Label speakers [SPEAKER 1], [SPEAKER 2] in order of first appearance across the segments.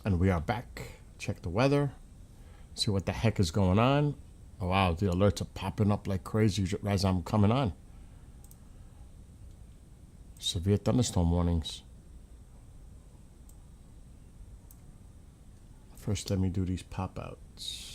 [SPEAKER 1] And we are back. Check the weather. See what the heck is going on. Oh, wow, the alerts are popping up like crazy as I'm coming on. Severe thunderstorm warnings. First, let me do these pop-outs.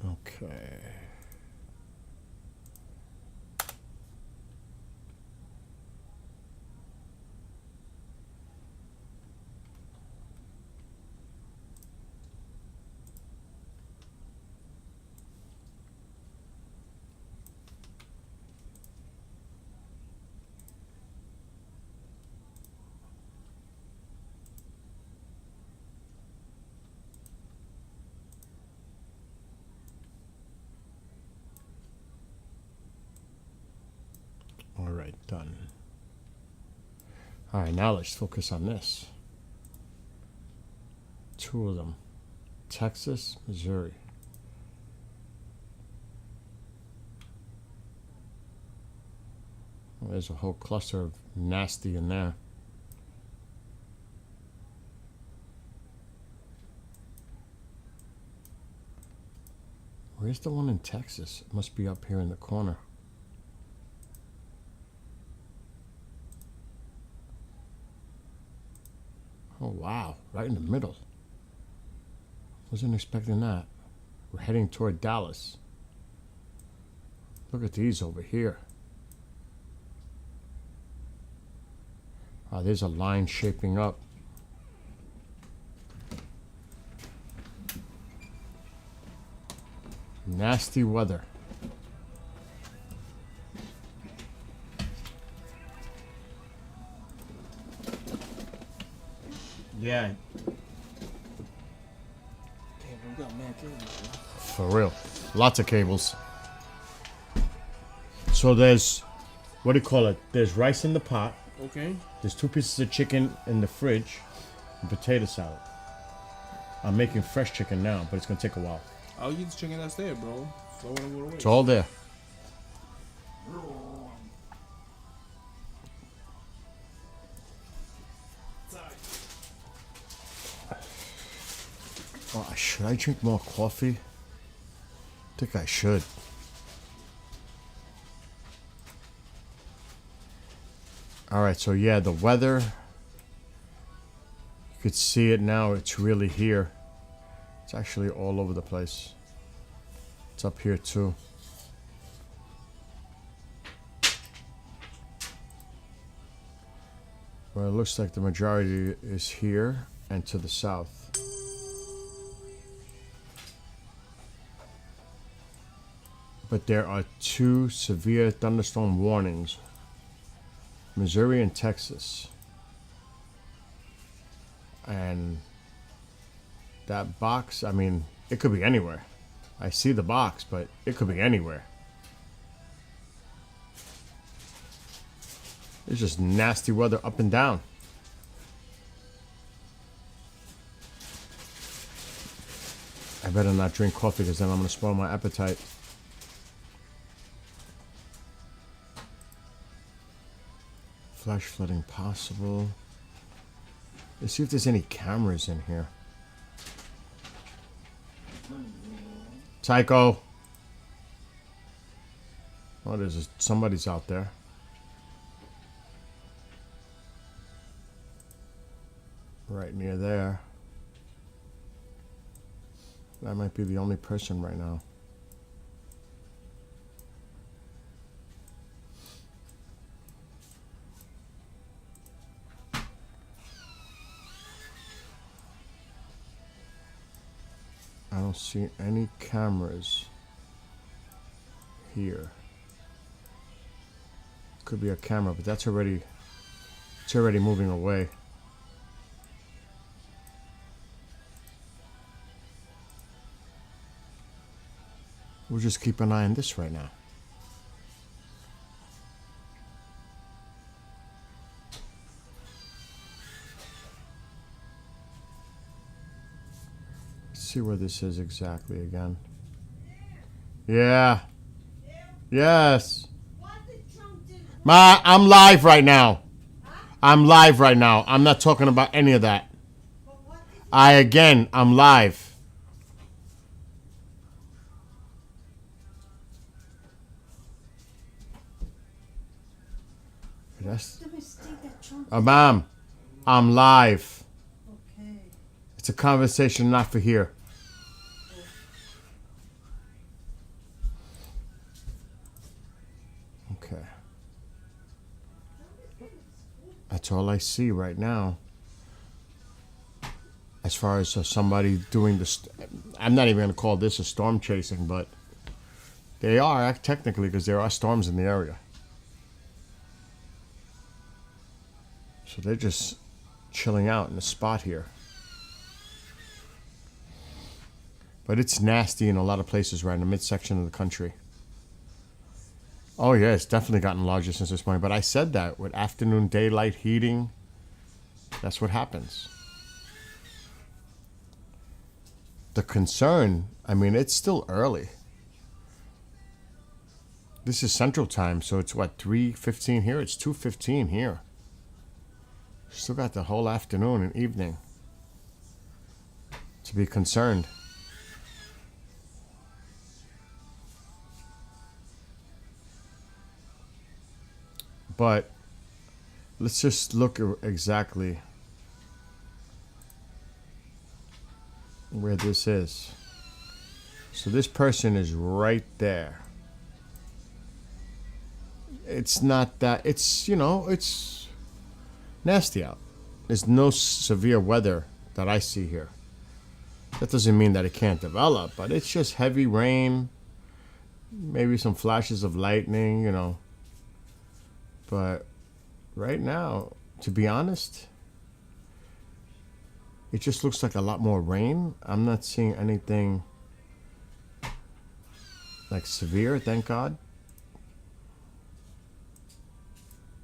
[SPEAKER 1] Okay. All right, done. All right, now let's focus on this. Two of them. Texas, Missouri. Well, there's a whole cluster of nasty in there. Where's the one in Texas? It must be up here in the corner. Oh, wow. Right in the middle. Wasn't expecting that. We're heading toward Dallas. Look at these over here. Oh, there's a line shaping up. Nasty weather. Yeah.
[SPEAKER 2] Damn, we got mad cables, bro.
[SPEAKER 1] For real. Lots of cables. So there's, what do you call it? There's rice in the pot.
[SPEAKER 2] Okay.
[SPEAKER 1] There's 2 pieces of chicken in the fridge and potato salad. I'm making fresh chicken now, but it's going to take a while.
[SPEAKER 2] I'll eat the chicken that's there, bro. So I want to go away.
[SPEAKER 1] It's all there. Oh, should I drink more coffee? I think I should. All right, so yeah, the weather, you could see it now. It's really here. It's actually all over the place. It's up here too. Well, it looks like the majority is here and to the south. But there are 2 severe thunderstorm warnings. Missouri and Texas. And that box, I mean, it could be anywhere. I see the box, but it could be anywhere. It's just nasty weather up and down. I better not drink coffee because then I'm going to spoil my appetite. Flash flooding possible. Let's see if there's any cameras in here. Tycho. Oh, there's somebody's out there. Right near there. That might be the only person right now. I don't see any cameras here. Could be a camera, but it's already moving away. We'll just keep an eye on this right now. see where this is exactly again. Yeah. Yes. Ma, I'm live right now. I'm live right now. I'm not talking about any of that. I'm live. That's,
[SPEAKER 3] The mistake that Trump
[SPEAKER 1] Mom, I'm live.
[SPEAKER 3] Okay.
[SPEAKER 1] It's a conversation not for here. Okay. That's all I see right now. As far as somebody doing this, I'm not even going to call this a storm chasing, but they are technically because there are storms in the area. So they're just chilling out in a spot here. But it's nasty in a lot of places right in the midsection of the country. Oh yeah, it's definitely gotten larger since this morning. But I said that with afternoon daylight heating, that's what happens. The concern, I mean, it's still early. This is Central Time, so it's what, 3:15 here? It's 2:15 here. Still got the whole afternoon and evening to be concerned. But let's just look at exactly where this is. So this person is right there. It's not that, it's, you know, it's nasty out. There's no severe weather that I see here. That doesn't mean that it can't develop, but it's just heavy rain, maybe some flashes of lightning, you know. But right now, to be honest, it just looks like a lot more rain. I'm not seeing anything like severe, thank God.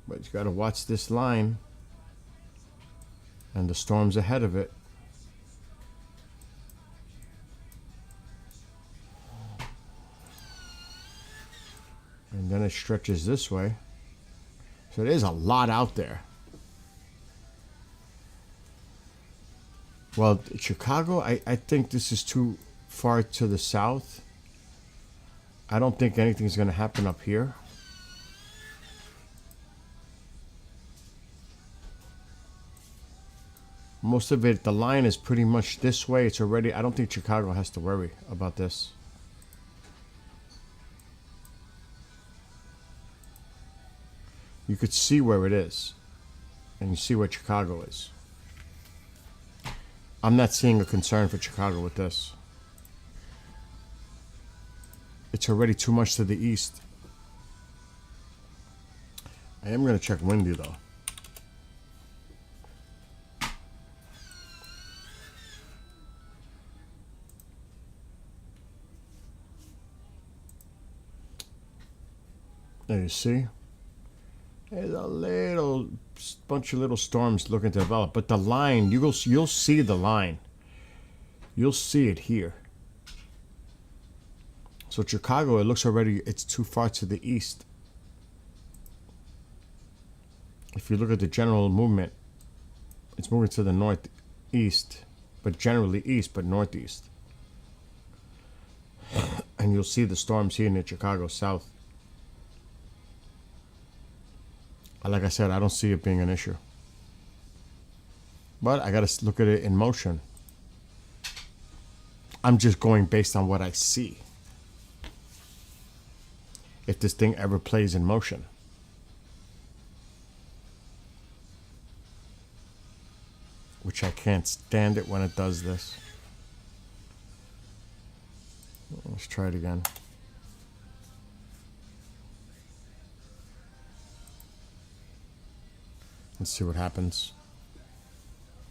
[SPEAKER 1] But you gotta watch this line and the storms ahead of it. And then it stretches this way. So there's a lot out there. Well, Chicago, I think this is too far to the south. I don't think anything's going to happen up here. Most of it, the line is pretty much this way. It's already, I don't think Chicago has to worry about this. You could see where it is, and you see where Chicago is. I'm not seeing a concern for Chicago with this. It's already too much to the east. I am going to check windy though. There you see. There's a little bunch of little storms looking to develop, but the line, you'll see the line. You'll see it here. So Chicago, it looks already, it's too far to the east. If you look at the general movement, it's moving to the northeast, but generally east, but northeast. And you'll see the storms here in Chicago south. Like I said, I don't see it being an issue. But I got to look at it in motion. I'm just going based on what I see. If this thing ever plays in motion. Which I can't stand it when it does this. Let's try it again. Let's see what happens.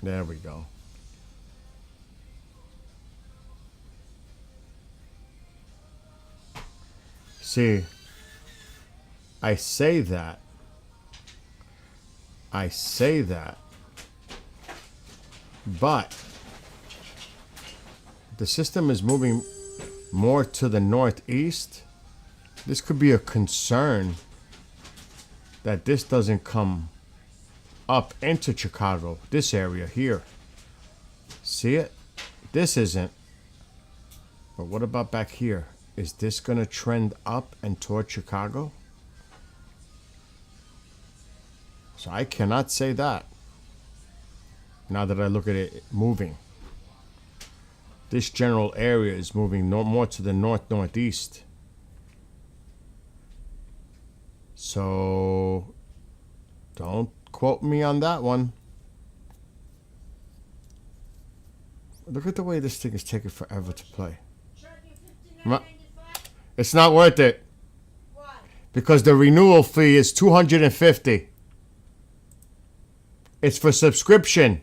[SPEAKER 1] There we go. See, I say that, the system is moving more to the northeast. This could be a concern that this doesn't come up into Chicago, this area here. See it? This isn't. But what about back here? Is this going to trend up and toward Chicago? So I cannot say that. Now that I look at it moving. This general area is moving more to the northeast. So don't quote me on that one. Look at the way this thing is taking forever to play. It's not worth it.
[SPEAKER 3] Why?
[SPEAKER 1] Because the renewal fee is $250. It's for subscription.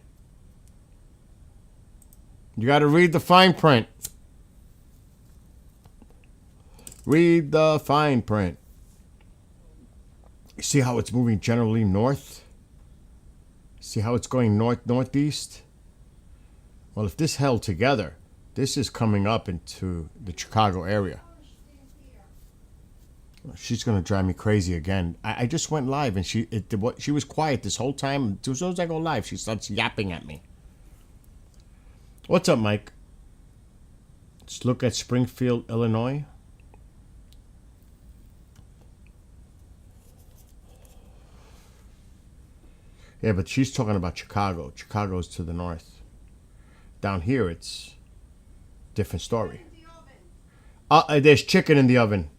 [SPEAKER 1] You got to read the fine print. Read the fine print. You see how it's moving generally north? See how it's going northeast? Well, if this held together, this is coming up into the Chicago area. She's gonna drive me crazy again. I just went live and she was quiet this whole time. As soon as I go live, she starts yapping at me. What's up, Mike? Let's look at Springfield, Illinois. Yeah, but she's talking about Chicago. Chicago's to the north. Down here, it's different story. There's chicken in the oven.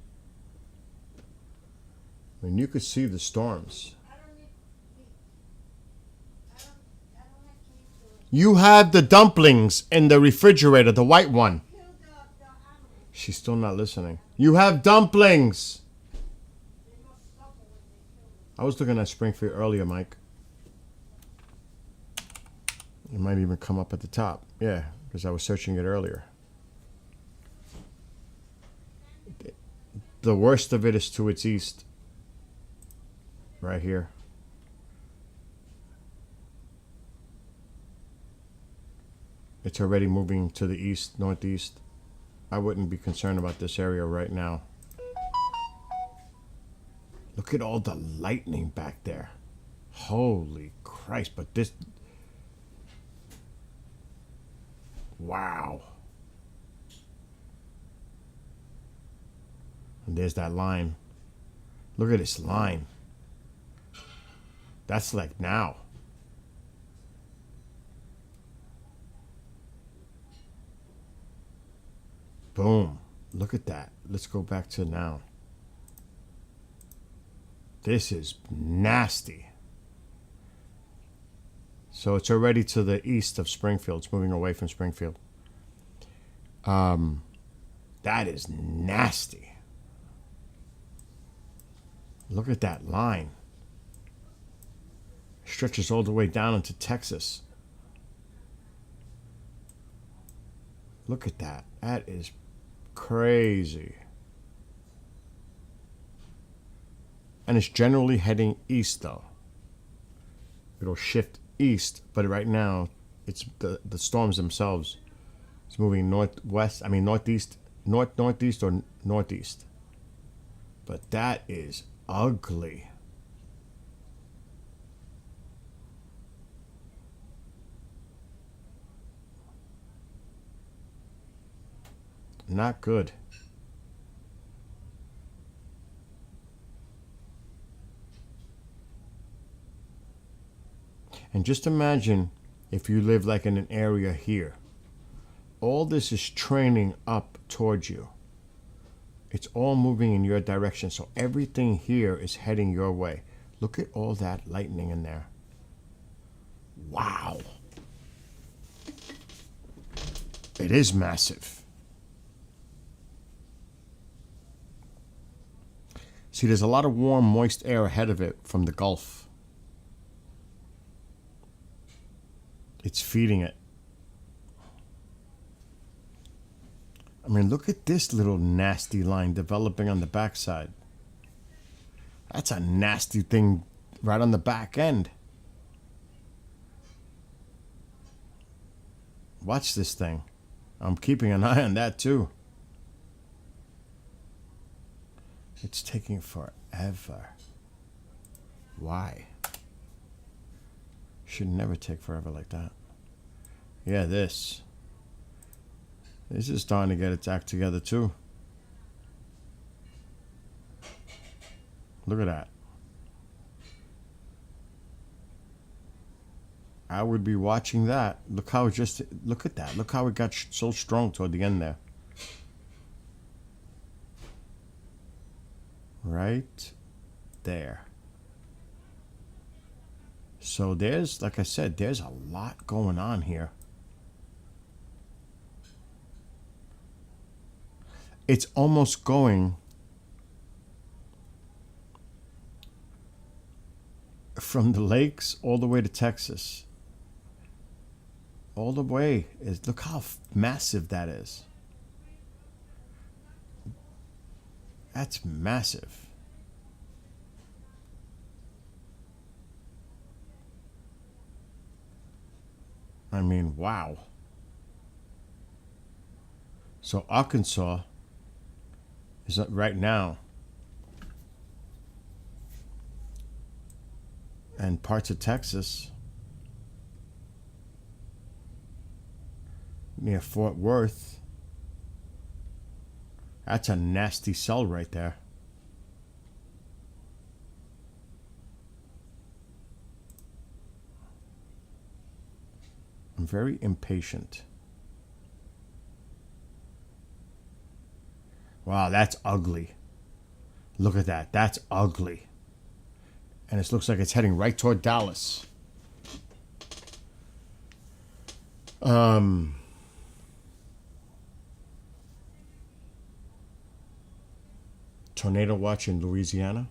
[SPEAKER 1] I mean, you could see the storms. You have the dumplings in the refrigerator, the white one. She's still not listening. You have dumplings. I was looking at Springfield earlier, Mike. It might even come up at the top. Yeah, because I was searching it earlier. The worst of it is to its east. Right here. It's already moving to the east, northeast. I wouldn't be concerned about this area right now. Look at all the lightning back there. Holy Christ, but this... Wow. And there's that line. Look at this line. That's like now. Boom. Look at that. Let's go back to now. This is nasty. So it's already to the east of Springfield. It's moving away from Springfield. That is nasty. Look at that line. Stretches all the way down into Texas. Look at that. That is crazy. And it's generally heading east, though. It'll shift east, but right now, it's the storms themselves. It's moving northeast, northeast or northeast. But that is ugly. Not good. And just imagine if you live like in an area here. All this is training up towards you. It's all moving in your direction. So everything here is heading your way. Look at all that lightning in there. Wow. It is massive. See, there's a lot of warm, moist air ahead of it from the Gulf. It's feeding it. I mean, look at this little nasty line developing on the backside. That's a nasty thing right on the back end. Watch this thing. I'm keeping an eye on that too. It's taking forever. Why? Should never take forever like that. Yeah, this. This is starting to get its act together too. Look at that. I would be watching that. Look how it just, look at that. Look how it got so strong toward the end there. Right there. So there's, like I said, there's a lot going on here. It's almost going from the lakes all the way to Texas. All the way is, look how massive that is. That's massive. I mean, wow. So Arkansas is right now, and parts of Texas near Fort Worth. That's a nasty cell right there. I'm very impatient. Wow, that's ugly. Look at that. That's ugly. And it looks like it's heading right toward Dallas. Tornado watch in Louisiana.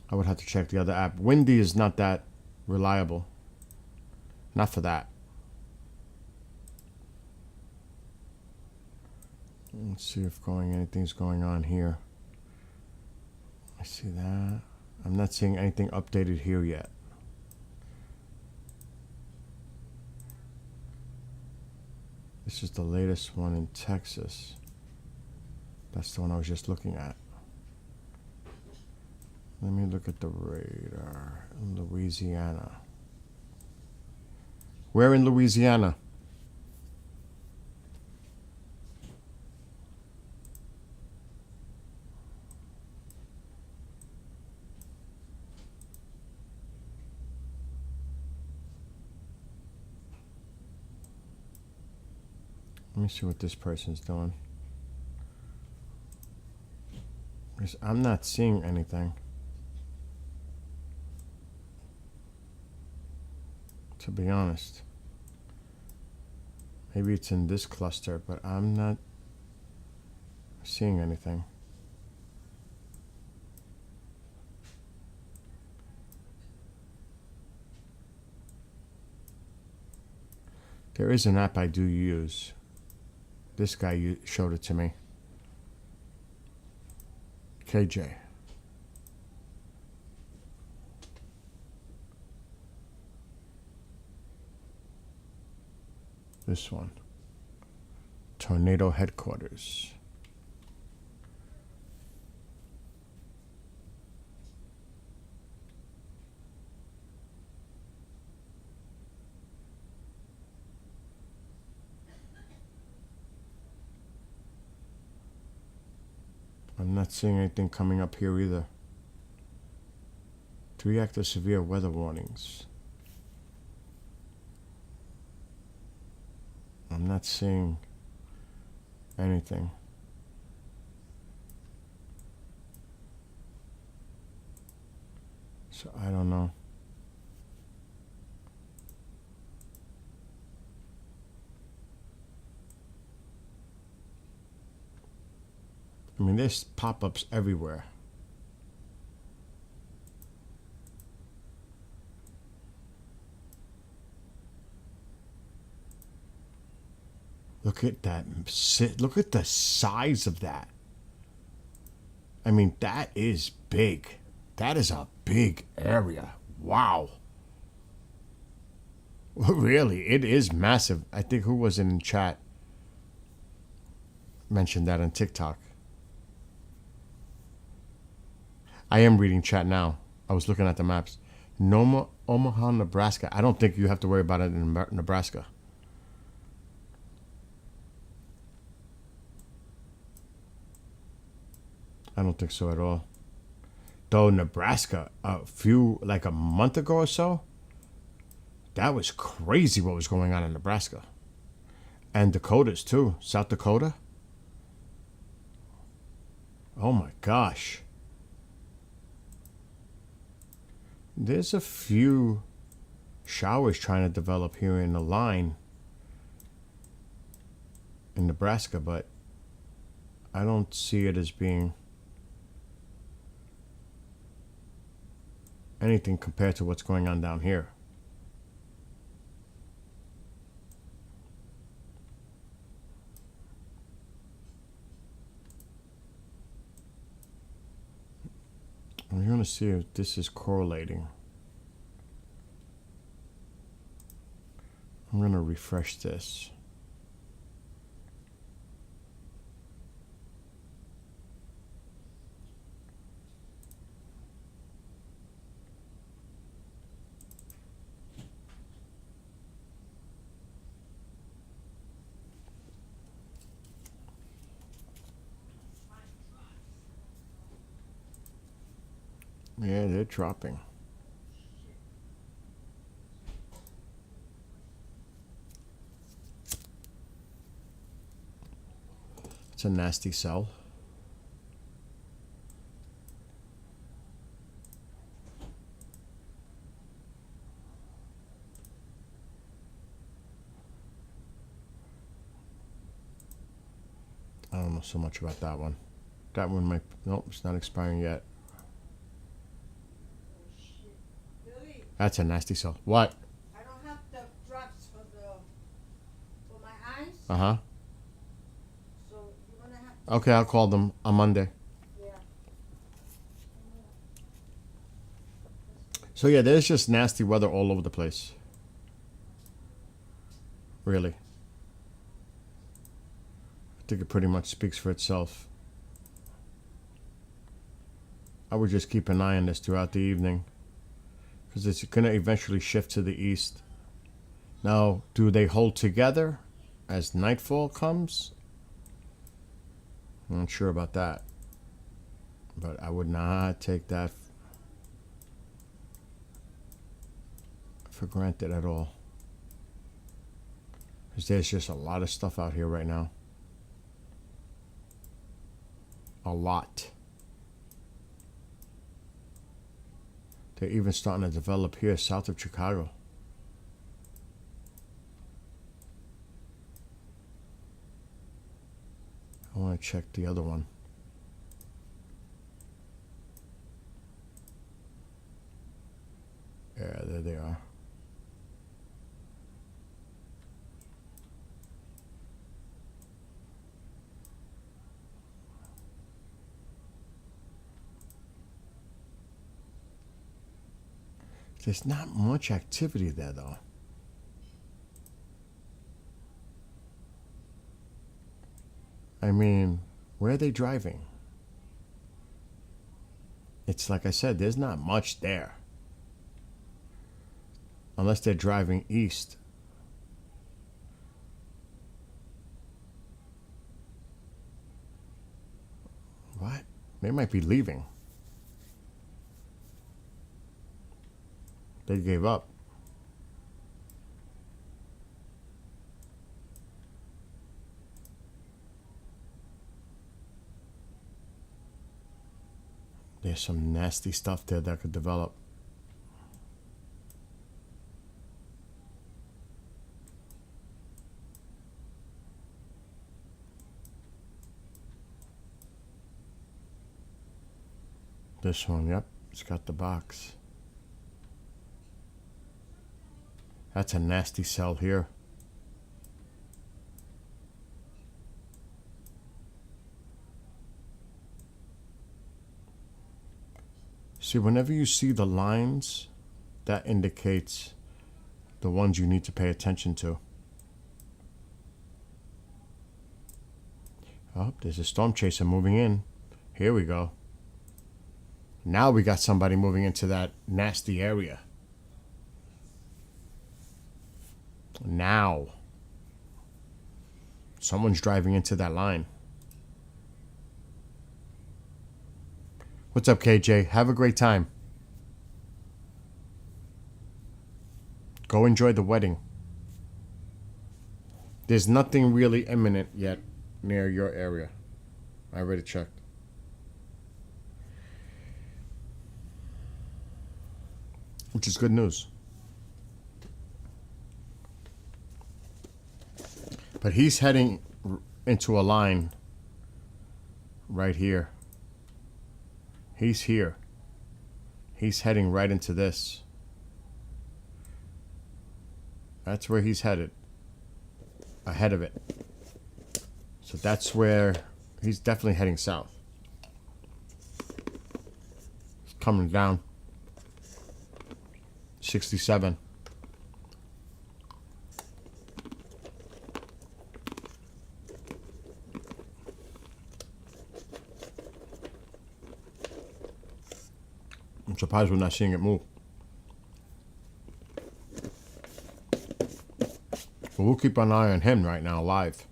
[SPEAKER 1] I would have to check the other app. Windy is not that reliable. Not for that. Let's see if anything's going on here. I see that. I'm not seeing anything updated here yet. This is the latest one in Texas. That's the one I was just looking at. Let me look at the radar in Louisiana. Where in Louisiana? Let me see what this person's doing. Because I'm not seeing anything. To be honest. Maybe it's in this cluster, but I'm not seeing anything. There is an app I do use. This guy showed it to me. KJ. This one. Tornado Headquarters. I'm not seeing anything coming up here either. To react to severe weather warnings. I'm not seeing anything. So I don't know. I mean, there's pop-ups everywhere. Look at that. Look at the size of that. I mean, that is big. That is a big area. Wow. Really, it is massive. I think who was in chat mentioned that on TikTok. I am reading chat now. I was looking at the maps. Noma, Omaha, Nebraska. I don't think you have to worry about it in Nebraska. I don't think so at all. Though Nebraska, like a month ago or so, that was crazy what was going on in Nebraska. And Dakotas too. South Dakota. Oh my gosh. There's a few showers trying to develop here in the line in Nebraska, but I don't see it as being anything compared to what's going on down here. I'm going to see if this is correlating. I'm going to refresh this. Yeah, they're dropping. It's a nasty sell. I don't know so much about that one. That one might, nope, it's not expiring yet.
[SPEAKER 3] Billy,
[SPEAKER 1] That's a nasty sell. What?
[SPEAKER 3] I don't have the drops for my eyes.
[SPEAKER 1] Uh-huh.
[SPEAKER 3] So you're gonna have to.
[SPEAKER 1] Okay, I'll call them on Monday.
[SPEAKER 3] Yeah.
[SPEAKER 1] So yeah, there's just nasty weather all over the place. Really. I think it pretty much speaks for itself. I would just keep an eye on this throughout the evening, because it's going to eventually shift to the east. Now, do they hold together as nightfall comes? I'm not sure about that. But I would not take that for granted at all. Because there's just a lot of stuff out here right now. A lot. They're even starting to develop here south of Chicago. I want to check the other one. Yeah, there they are. There's not much activity there, though. I mean, where are they driving? It's like I said, there's not much there. Unless they're driving east. What? They might be leaving. They gave up. There's some nasty stuff there that could develop. This one, yep, it's got the box. That's a nasty sell here. See, whenever you see the lines, that indicates the ones you need to pay attention to. Oh, there's a storm chaser moving in. Here we go. Now we got somebody moving into that nasty area. Now. Someone's driving into that line. What's up, KJ? Have a great time. Go enjoy the wedding. There's nothing really imminent yet near your area. I already checked. Which is good news. But he's heading into a line right here. He's here. He's heading right into this. That's where he's headed. Ahead of it. So that's where he's definitely heading south. He's coming down. 67. I'm surprised we're not seeing it move. But we'll keep an eye on him right now, live.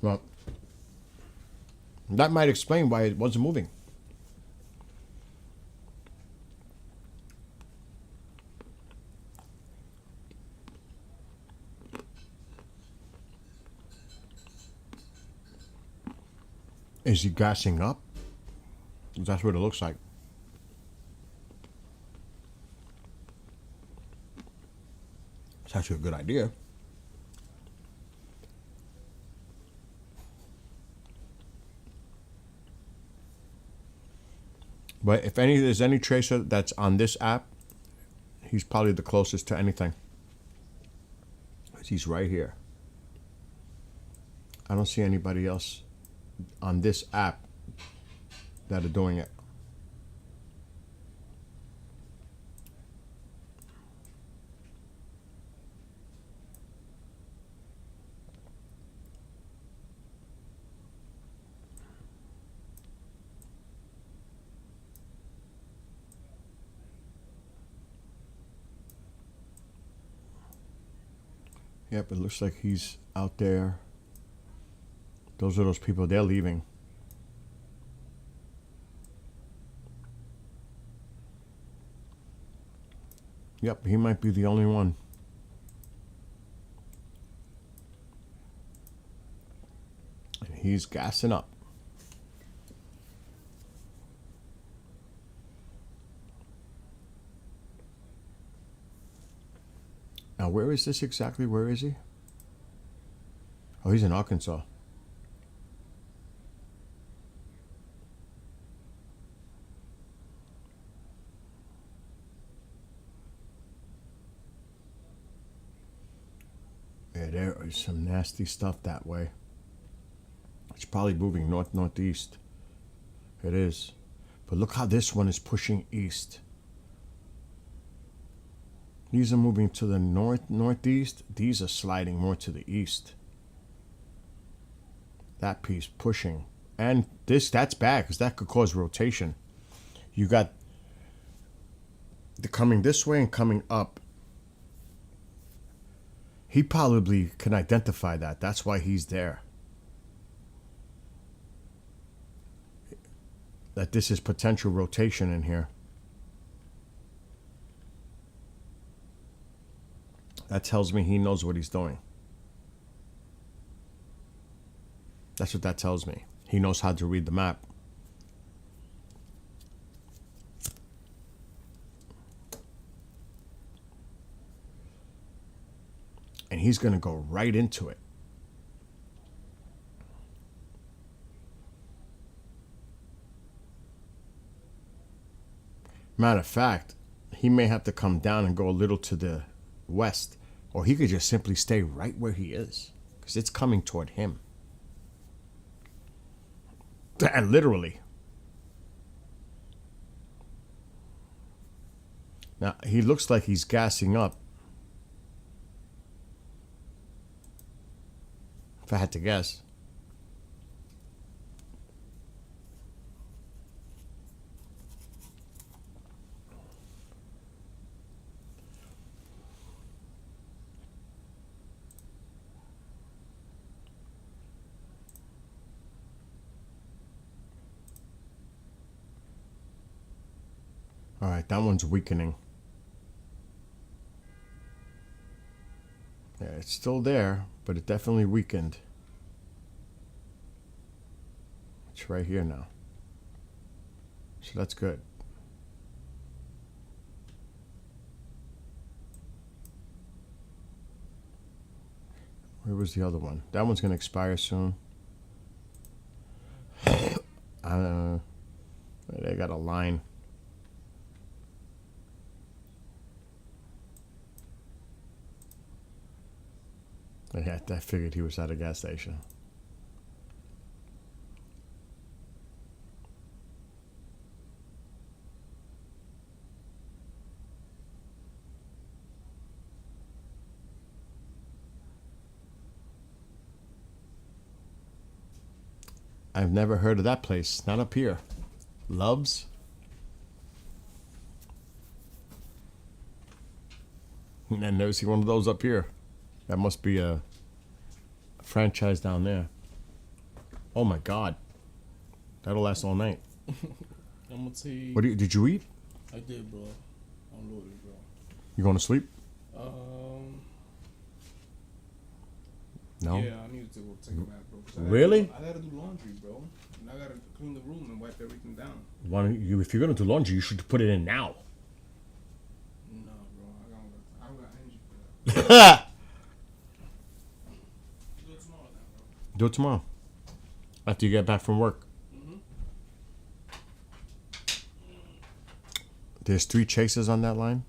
[SPEAKER 1] Well, that might explain why it wasn't moving. Is he gassing up? That's what it looks like. It's actually a good idea. But if there's any tracer that's on this app, he's probably the closest to anything. He's right here. I don't see anybody else on this app that are doing it. Yep, it looks like he's out there. Those are those people, they're leaving. Yep, he might be the only one. And he's gassing up. Now, where is this exactly? Where is he? Oh, he's in Arkansas. Yeah, there is some nasty stuff that way. It's probably moving northeast. It is. But look how this one is pushing east. These are moving to the northeast. These are sliding more to the east. That piece pushing. And that's bad because that could cause rotation. You got the coming this way and coming up. He probably can identify that. That's why he's there. That this is potential rotation in here. That tells me he knows what he's doing. That's what that tells me. He knows how to read the map. And he's going to go right into it. Matter of fact, he may have to come down and go a little to the west. Or he could just simply stay right where he is. Because it's coming toward him. Literally. Now, he looks like he's gassing up. If I had to guess. All right, that one's weakening. Yeah, it's still there, but it definitely weakened. It's right here now. So that's good. Where was the other one? That one's going to expire soon. They got a line. Yeah, I figured he was at a gas station. I've never heard of that place. Not up here. Loves? I never see one of those up here. That must be a franchise down there. Oh my God. That'll last all night.
[SPEAKER 2] I'm gonna take.
[SPEAKER 1] Did you eat?
[SPEAKER 2] I did, bro. I'm loaded, bro.
[SPEAKER 1] You going to sleep? No?
[SPEAKER 2] Yeah, I need to go take a nap, bro. 'Cause
[SPEAKER 1] Really?
[SPEAKER 2] I gotta do laundry, bro. And I gotta clean the room and wipe everything down.
[SPEAKER 1] Why don't you, if you're going to do laundry, you should put it in now.
[SPEAKER 2] No, bro. I don't got energy for that. Do it tomorrow, then, bro.
[SPEAKER 1] Do it tomorrow. After you get back from work.
[SPEAKER 2] Mm-hmm.
[SPEAKER 1] There's 3 chases on that line.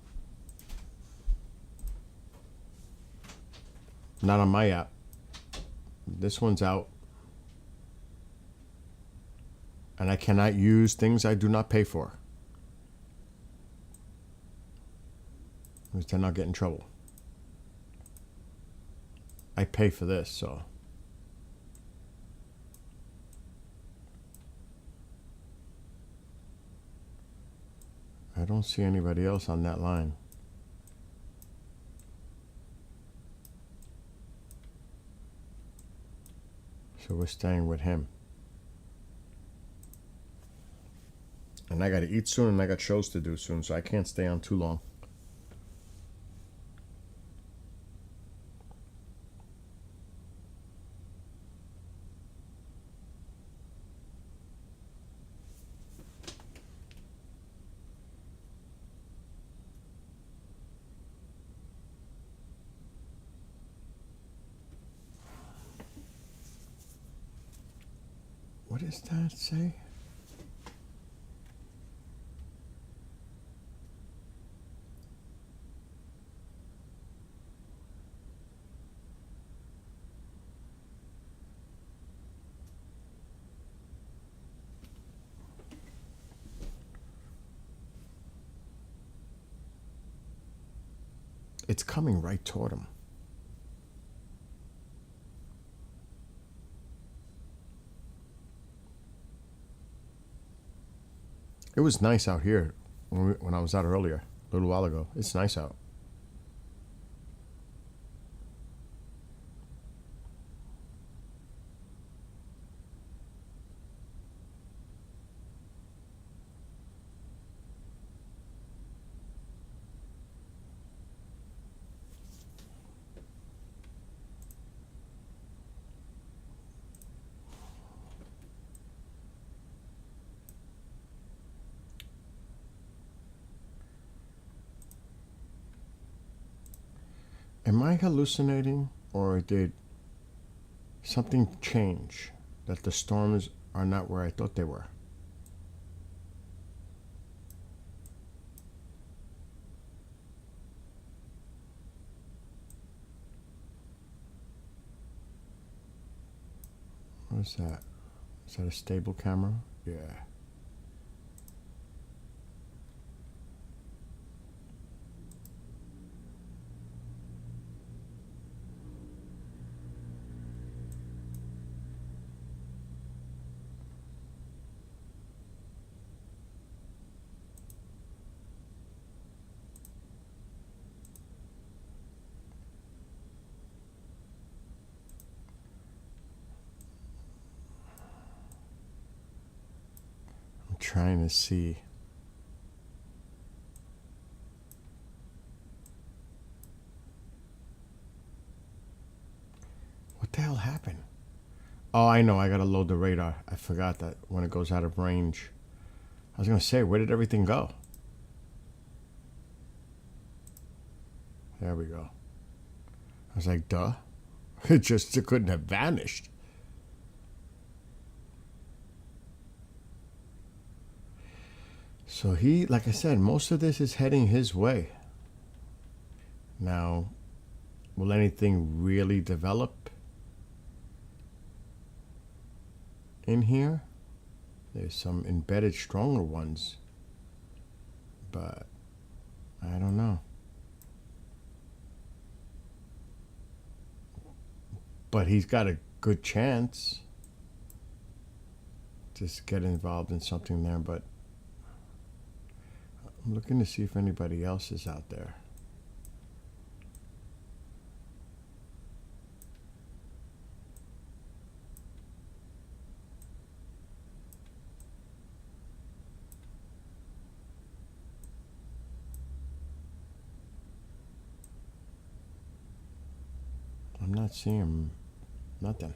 [SPEAKER 1] Not on my app. This one's out. And I cannot use things I do not pay for. Because then I'll get in trouble. I pay for this, so. I don't see anybody else on that line. So we're staying with him. And I gotta eat soon and I got shows to do soon, so I can't stay on too long. What does that say? It's coming right toward him. It was nice out here when I was out earlier, a little while ago. It's nice out. Am I hallucinating, or did something change that the storms are not where I thought they were? What is that? Is that a stable camera? Yeah. I'm trying to see. What the hell happened? Oh, I know. I gotta load the radar. I forgot that when it goes out of range. I was gonna say, where did everything go? There we go. I was like, duh. It couldn't have vanished. So he, like I said, most of this is heading his way. Now, will anything really develop in here? There's some embedded stronger ones, but I don't know. But he's got a good chance to get involved in something there, but I'm looking to see if anybody else is out there. I'm not seeing nothing.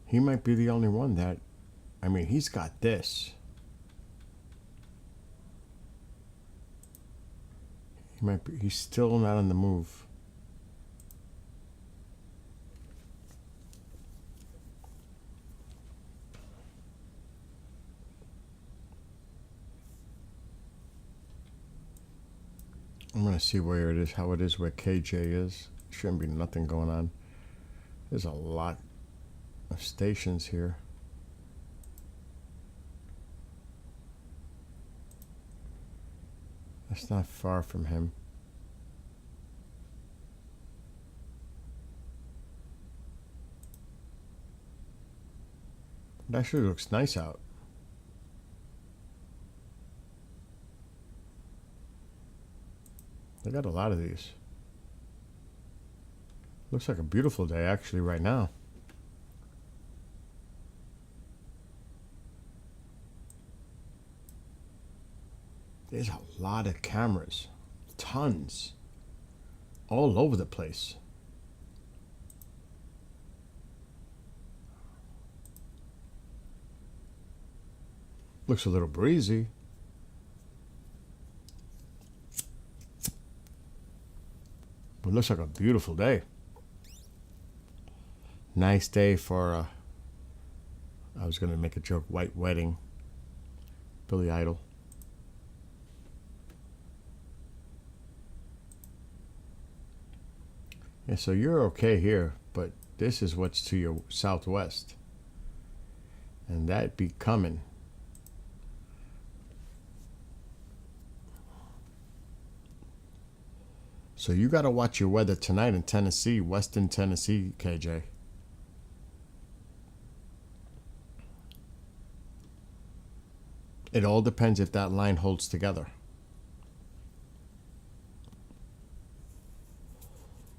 [SPEAKER 1] He might be the only one that, I mean, he's got this. He's still not on the move. I'm gonna see where it is, how it is where KJ is. Shouldn't be nothing going on. There's a lot of stations here. That's not far from him. It actually looks nice out. They got a lot of these. Looks like a beautiful day actually right now. There's a lot of cameras. Tons. All over the place. Looks a little breezy. But looks like a beautiful day. Nice day for I was gonna make a joke, white wedding. Billy Idol. Yeah, so you're okay here, but this is what's to your southwest. And that be coming. So you got to watch your weather tonight in Tennessee, Western Tennessee, KJ. It all depends if that line holds together.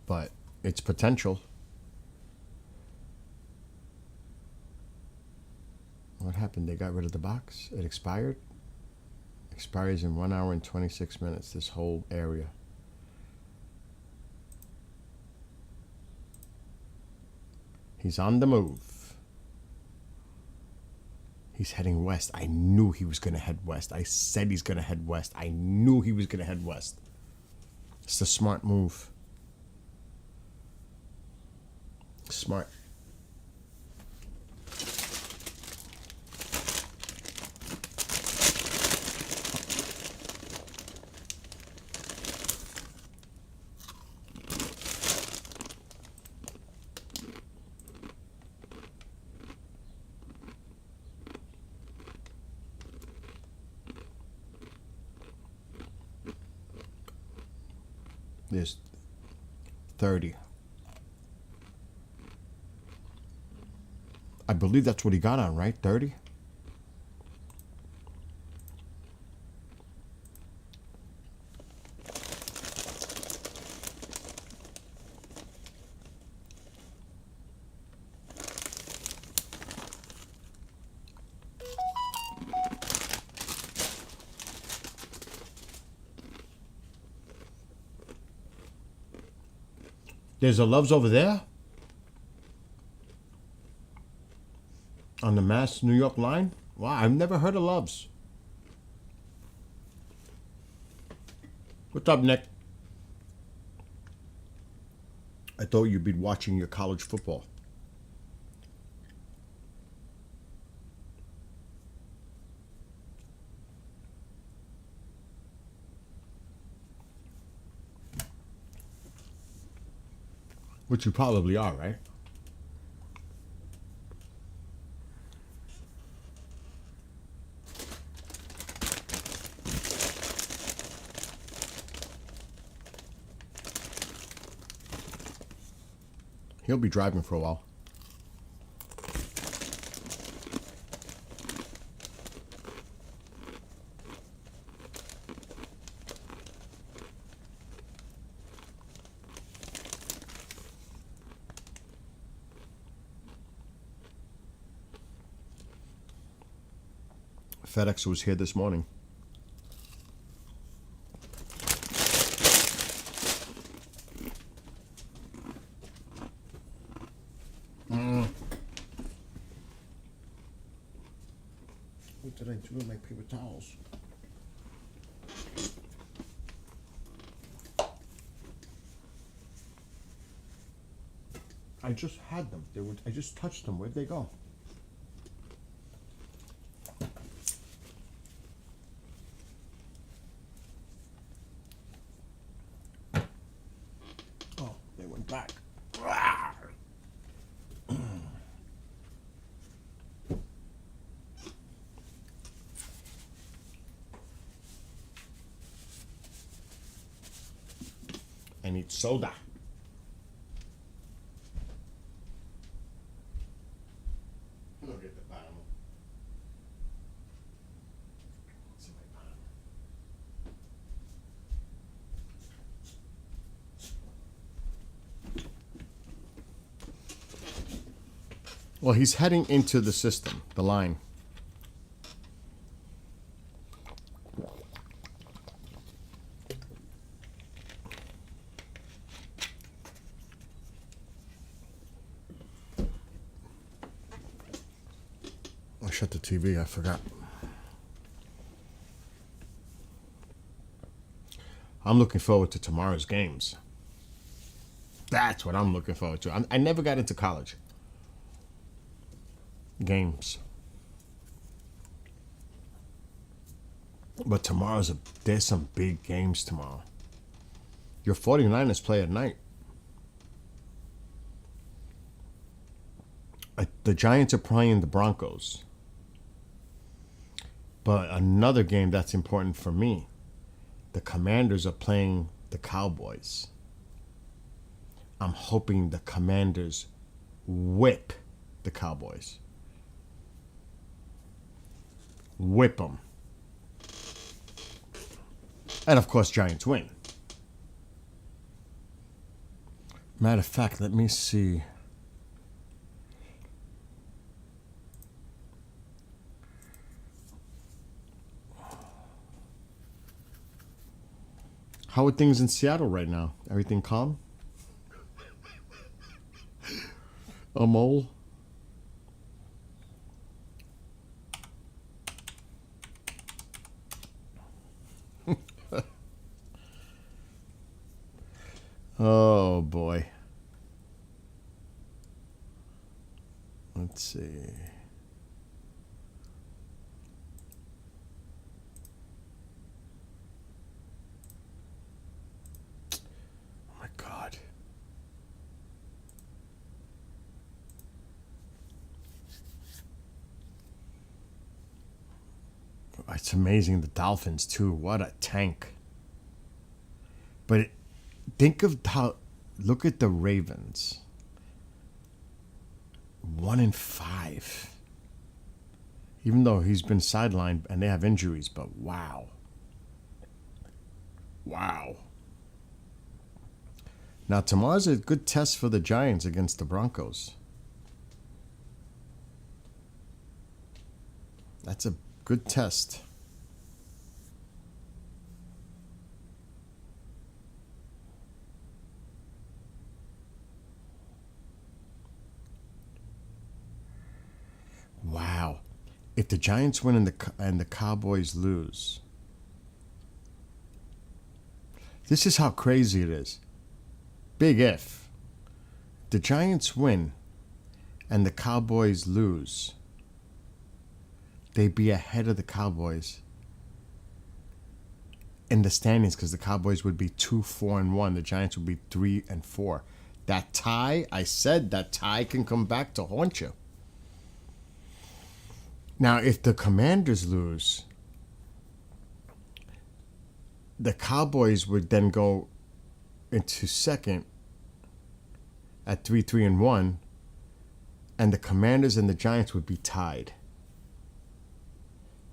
[SPEAKER 1] But it's potential. What happened? They got rid of the box? It expired? Expires in 1 hour and 26 minutes, this whole area. He's on the move. He's heading west. I knew he was going to head west. I said he's going to head west. I knew he was going to head west. It's the smart move. Smart. There's 30. I believe that's what he got on, right? 30? There's a Loves over there? On the Mass New York line? Wow, I've never heard of Loves. What's up, Nick? I thought you'd be watching your college football. Which you probably are, right? He'll be driving for a while. FedEx was here this morning. What did I do with my paper towels? I just had them. I just touched them. Where'd they go? Oh, they went back. I need soda. Look at the bottom. See my bottom. Well, he's heading into the system, the line. I shut the TV, I forgot. I'm looking forward to tomorrow's games. That's what I'm looking forward to. I never got into college games. But there's some big games tomorrow. Your 49ers play at night. The Giants are playing the Broncos. But another game that's important for me, the Commanders are playing the Cowboys. I'm hoping the Commanders whip the Cowboys. Whip them. And of course, Giants win. Matter of fact, let me see. How are things in Seattle right now? Everything calm? A mole? Let's see. Oh my God. It's amazing, the Dolphins too. What a tank. But think of how, look at the Ravens. 1-5. Even though he's been sidelined and they have injuries, but wow. Wow. Now tomorrow's a good test for the Giants against the Broncos. That's a good test. Wow. If the Giants win and the Cowboys lose. This is how crazy it is. Big if. The Giants win and the Cowboys lose. They'd be ahead of the Cowboys in the standings because the Cowboys would be 2-4-1. The Giants would be 3-4. That tie, I said that tie can come back to haunt you. Now, if the Commanders lose, the Cowboys would then go into second at 3-1, and the Commanders and the Giants would be tied.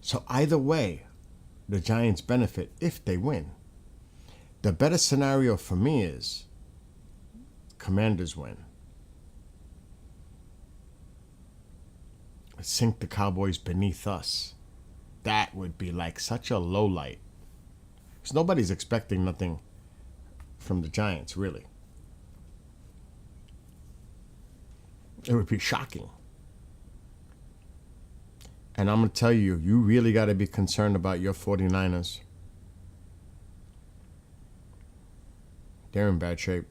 [SPEAKER 1] So either way, the Giants benefit if they win. The better scenario for me is Commanders win. Sink the Cowboys beneath us. That would be like such a low light. Because nobody's expecting nothing from the Giants, really. It would be shocking. And I'm going to tell you, you really got to be concerned about your 49ers. They're in bad shape.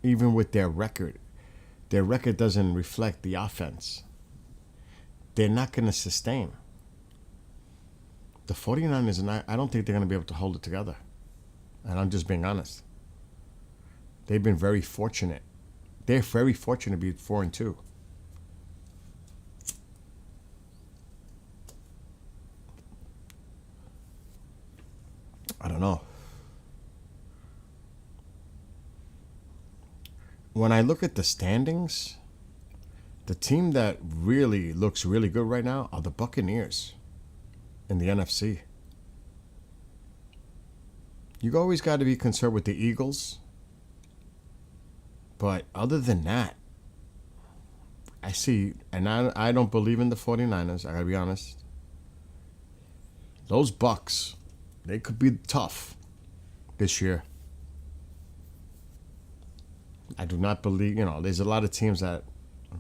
[SPEAKER 1] Even with their record doesn't reflect the offense. They're not going to sustain. The 49ers, and I don't think they're going to be able to hold it together. And I'm just being honest. They've been very fortunate. They're very fortunate to be 4-2. I don't know. When I look at the standings, the team that really looks really good right now are the Buccaneers in the NFC. You always got to be concerned with the Eagles. But other than that, I see, and I don't believe in the 49ers, I got to be honest. Those Bucs, they could be tough this year. I do not believe, there's a lot of teams that,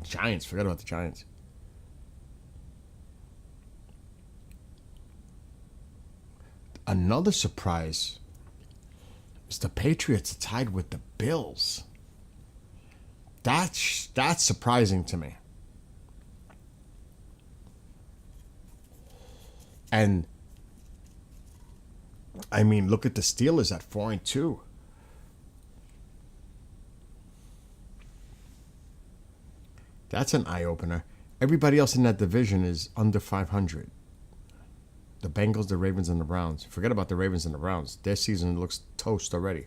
[SPEAKER 1] Giants, forget about the Giants. Another surprise is the Patriots are tied with the Bills. That's surprising to me. And I mean, look at the Steelers at 4-2. That's an eye-opener. Everybody else in that division is under 500. The Bengals, the Ravens, and the Browns. Forget about the Ravens and the Browns. Their season looks toast already.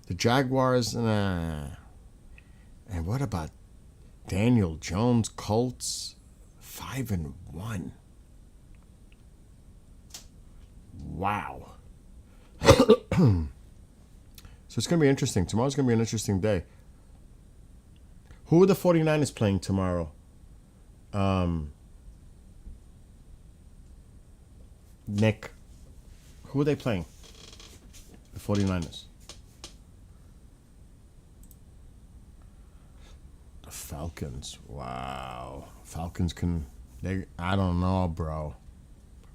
[SPEAKER 1] The Jaguars, nah. And what about Daniel Jones, Colts, 5-1? Wow. So it's going to be interesting. Tomorrow's going to be an interesting day. Who are the 49ers playing tomorrow? Nick. Who are they playing? The 49ers. The Falcons. Wow. Falcons can... I don't know, bro.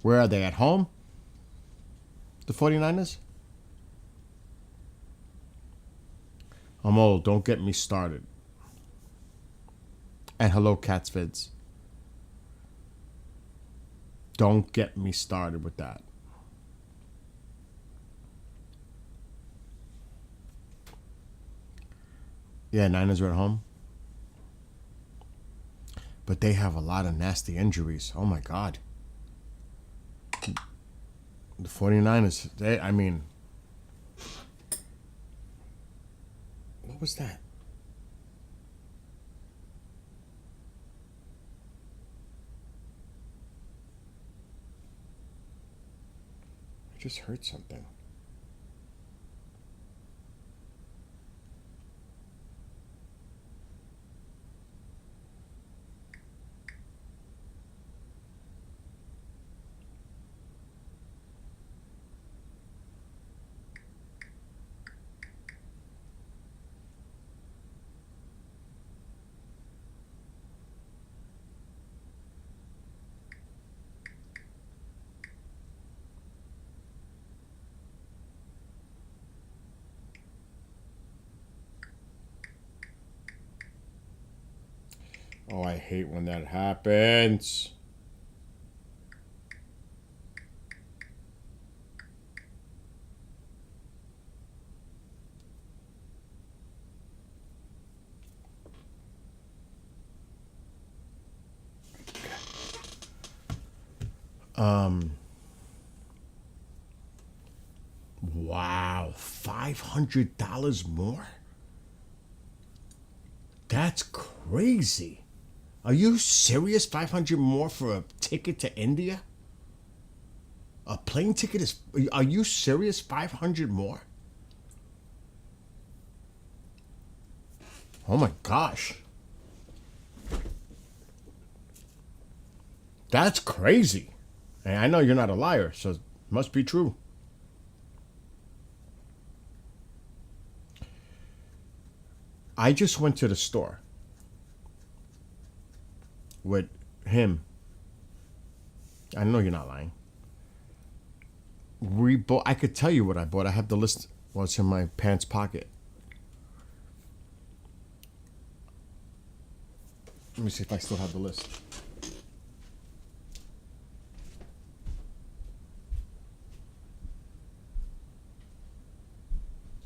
[SPEAKER 1] Where are they? At home? The 49ers? I'm old. Don't get me started. And hello, Cats Vids. Don't get me started with that. Yeah, Niners are at home. But they have a lot of nasty injuries. Oh my God. The 49ers, what was that? I just heard something. Oh, I hate when that happens. Wow, $500 more? That's crazy. Are you serious? 500 more for a ticket to India? A plane ticket is. Are you serious? 500 more? Oh my gosh. That's crazy. And I know you're not a liar, so it must be true. I just went to the store with him. I know you're not lying. We bought. I could tell you what I bought. I have the list. Well, it's in my pants pocket. Let me see if I still have the list.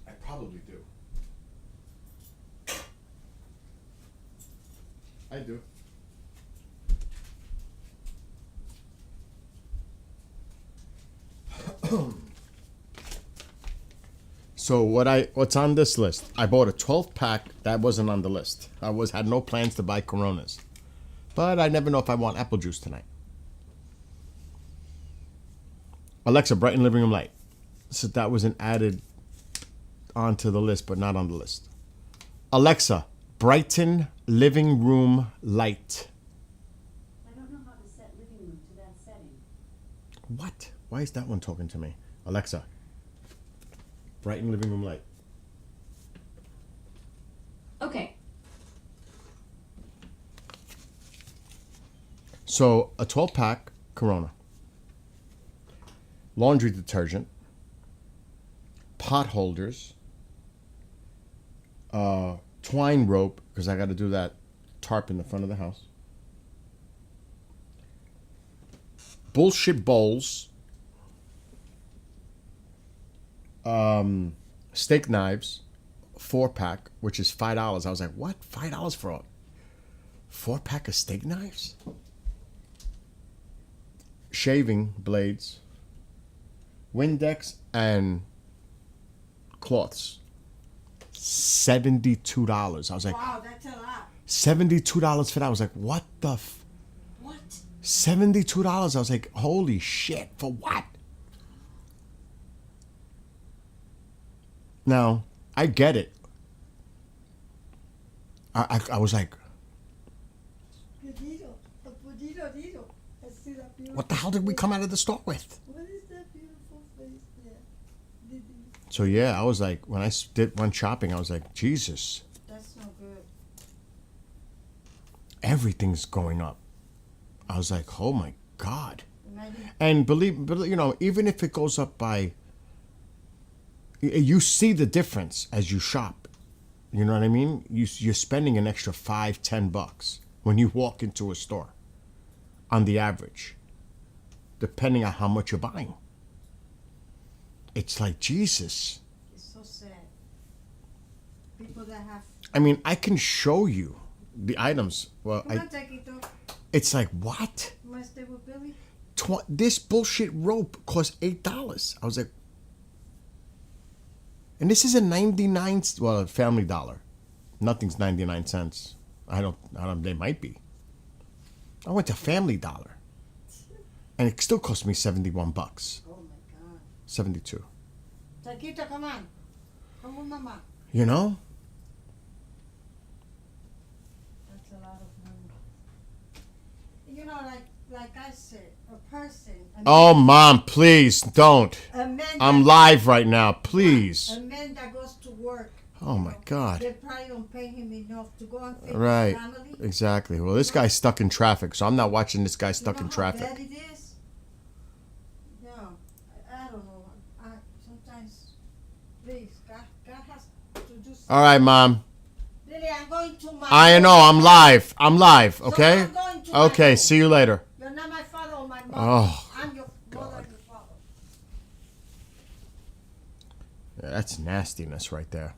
[SPEAKER 1] I probably do. I do. So what's on this list? I bought a 12 pack that wasn't on the list. I had no plans to buy Coronas, but I never know if I want apple juice tonight. Alexa, brighten living room light. So that wasn't added onto the list, but not on the list. Alexa, brighten living room light.
[SPEAKER 4] I don't know how to set living room to that setting.
[SPEAKER 1] What? Why is that one talking to me? Alexa, brighten living room light.
[SPEAKER 4] Okay.
[SPEAKER 1] So a 12 pack Corona, laundry detergent, pot holders, twine rope, because I got to do that tarp in the front of the house, bullshit bowls, steak knives, 4-pack, which is $5. I was like, what? $5 for a 4-pack of steak knives? Shaving blades, Windex, and cloths. $72. I was like,
[SPEAKER 3] Wow, that's a lot.
[SPEAKER 1] $72 for that. I was like, what the
[SPEAKER 3] What?
[SPEAKER 1] $72? I was like, holy shit, for what? Now, I get it. I was like, what the hell did we come out of the store with?
[SPEAKER 3] What is that beautiful face there?
[SPEAKER 1] So yeah, I was like, when I went shopping, I was like, Jesus,
[SPEAKER 3] That's no good.
[SPEAKER 1] everything's going up. I was like, oh my God.
[SPEAKER 3] Imagine.
[SPEAKER 1] And believe even if it goes up by, you see the difference as you shop. You know what I mean? You're spending an extra $5-10 when you walk into a store, on the average, depending on how much you're buying. It's like Jesus.
[SPEAKER 3] It's so sad. People that have.
[SPEAKER 1] I mean, I can show you the items. Well,
[SPEAKER 3] Come on, Taquito.
[SPEAKER 1] it's like what?
[SPEAKER 3] You want to stay with Billy?
[SPEAKER 1] This bullshit rope cost $8. I was like, and this is a 99, well, Family Dollar. Nothing's 99 cents. I don't, they might be. I went to Family Dollar. And it still cost me $71.
[SPEAKER 3] Oh my God.
[SPEAKER 1] 72.
[SPEAKER 3] Taquito, come on. Come with Mama.
[SPEAKER 1] You know?
[SPEAKER 3] That's a lot of money. You know, like I said, a person.
[SPEAKER 1] Oh, Mom, please don't.
[SPEAKER 3] A man.
[SPEAKER 1] I'm live right now. Please.
[SPEAKER 3] A man that goes to work.
[SPEAKER 1] Oh, my God.
[SPEAKER 3] They probably don't pay him enough to go and feed
[SPEAKER 1] Right.
[SPEAKER 3] his family.
[SPEAKER 1] Exactly. Well, this guy's stuck in traffic, so I'm not watching this guy stuck
[SPEAKER 3] You know
[SPEAKER 1] in
[SPEAKER 3] how
[SPEAKER 1] traffic.
[SPEAKER 3] bad it is? No, I don't know. Sometimes, please, God has to do something.
[SPEAKER 1] All right, Mom.
[SPEAKER 3] Lily, I'm going to my.
[SPEAKER 1] I know. I'm live. I'm live. Okay.
[SPEAKER 3] I'm going to my
[SPEAKER 1] Okay.
[SPEAKER 3] home.
[SPEAKER 1] See you later.
[SPEAKER 3] You're not my father or my mother.
[SPEAKER 1] Oh,
[SPEAKER 3] I'm your mother
[SPEAKER 1] God.
[SPEAKER 3] and your father.
[SPEAKER 1] Yeah, that's nastiness right there.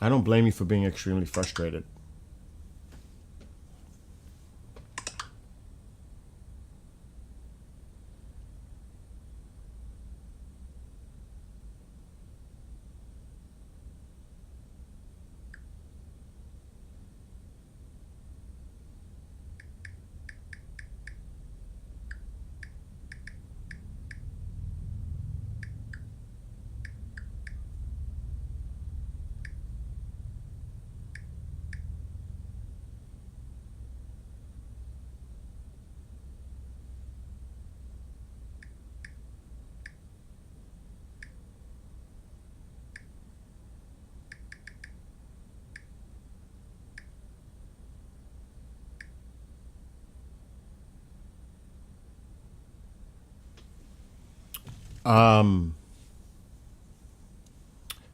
[SPEAKER 1] I don't blame you for being extremely frustrated.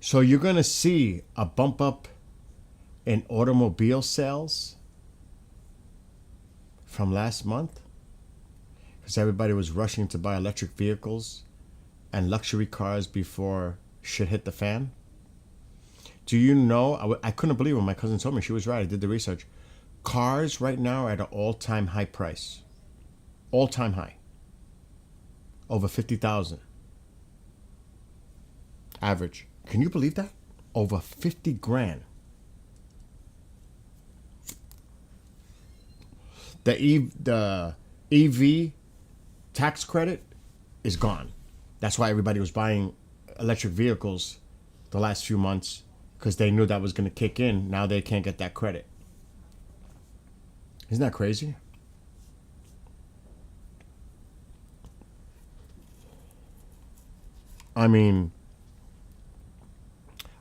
[SPEAKER 1] So you're gonna see a bump up in automobile sales from last month because everybody was rushing to buy electric vehicles and luxury cars before shit hit the fan. Do you know? I couldn't believe when my cousin told me. She was right. I did the research. Cars right now are at an all-time high price. All-time high. Over 50,000. Average. Can you believe that? Over 50 grand. The EV tax credit is gone. That's why everybody was buying electric vehicles the last few months because they knew that was going to kick in. Now they can't get that credit. Isn't that crazy? I mean,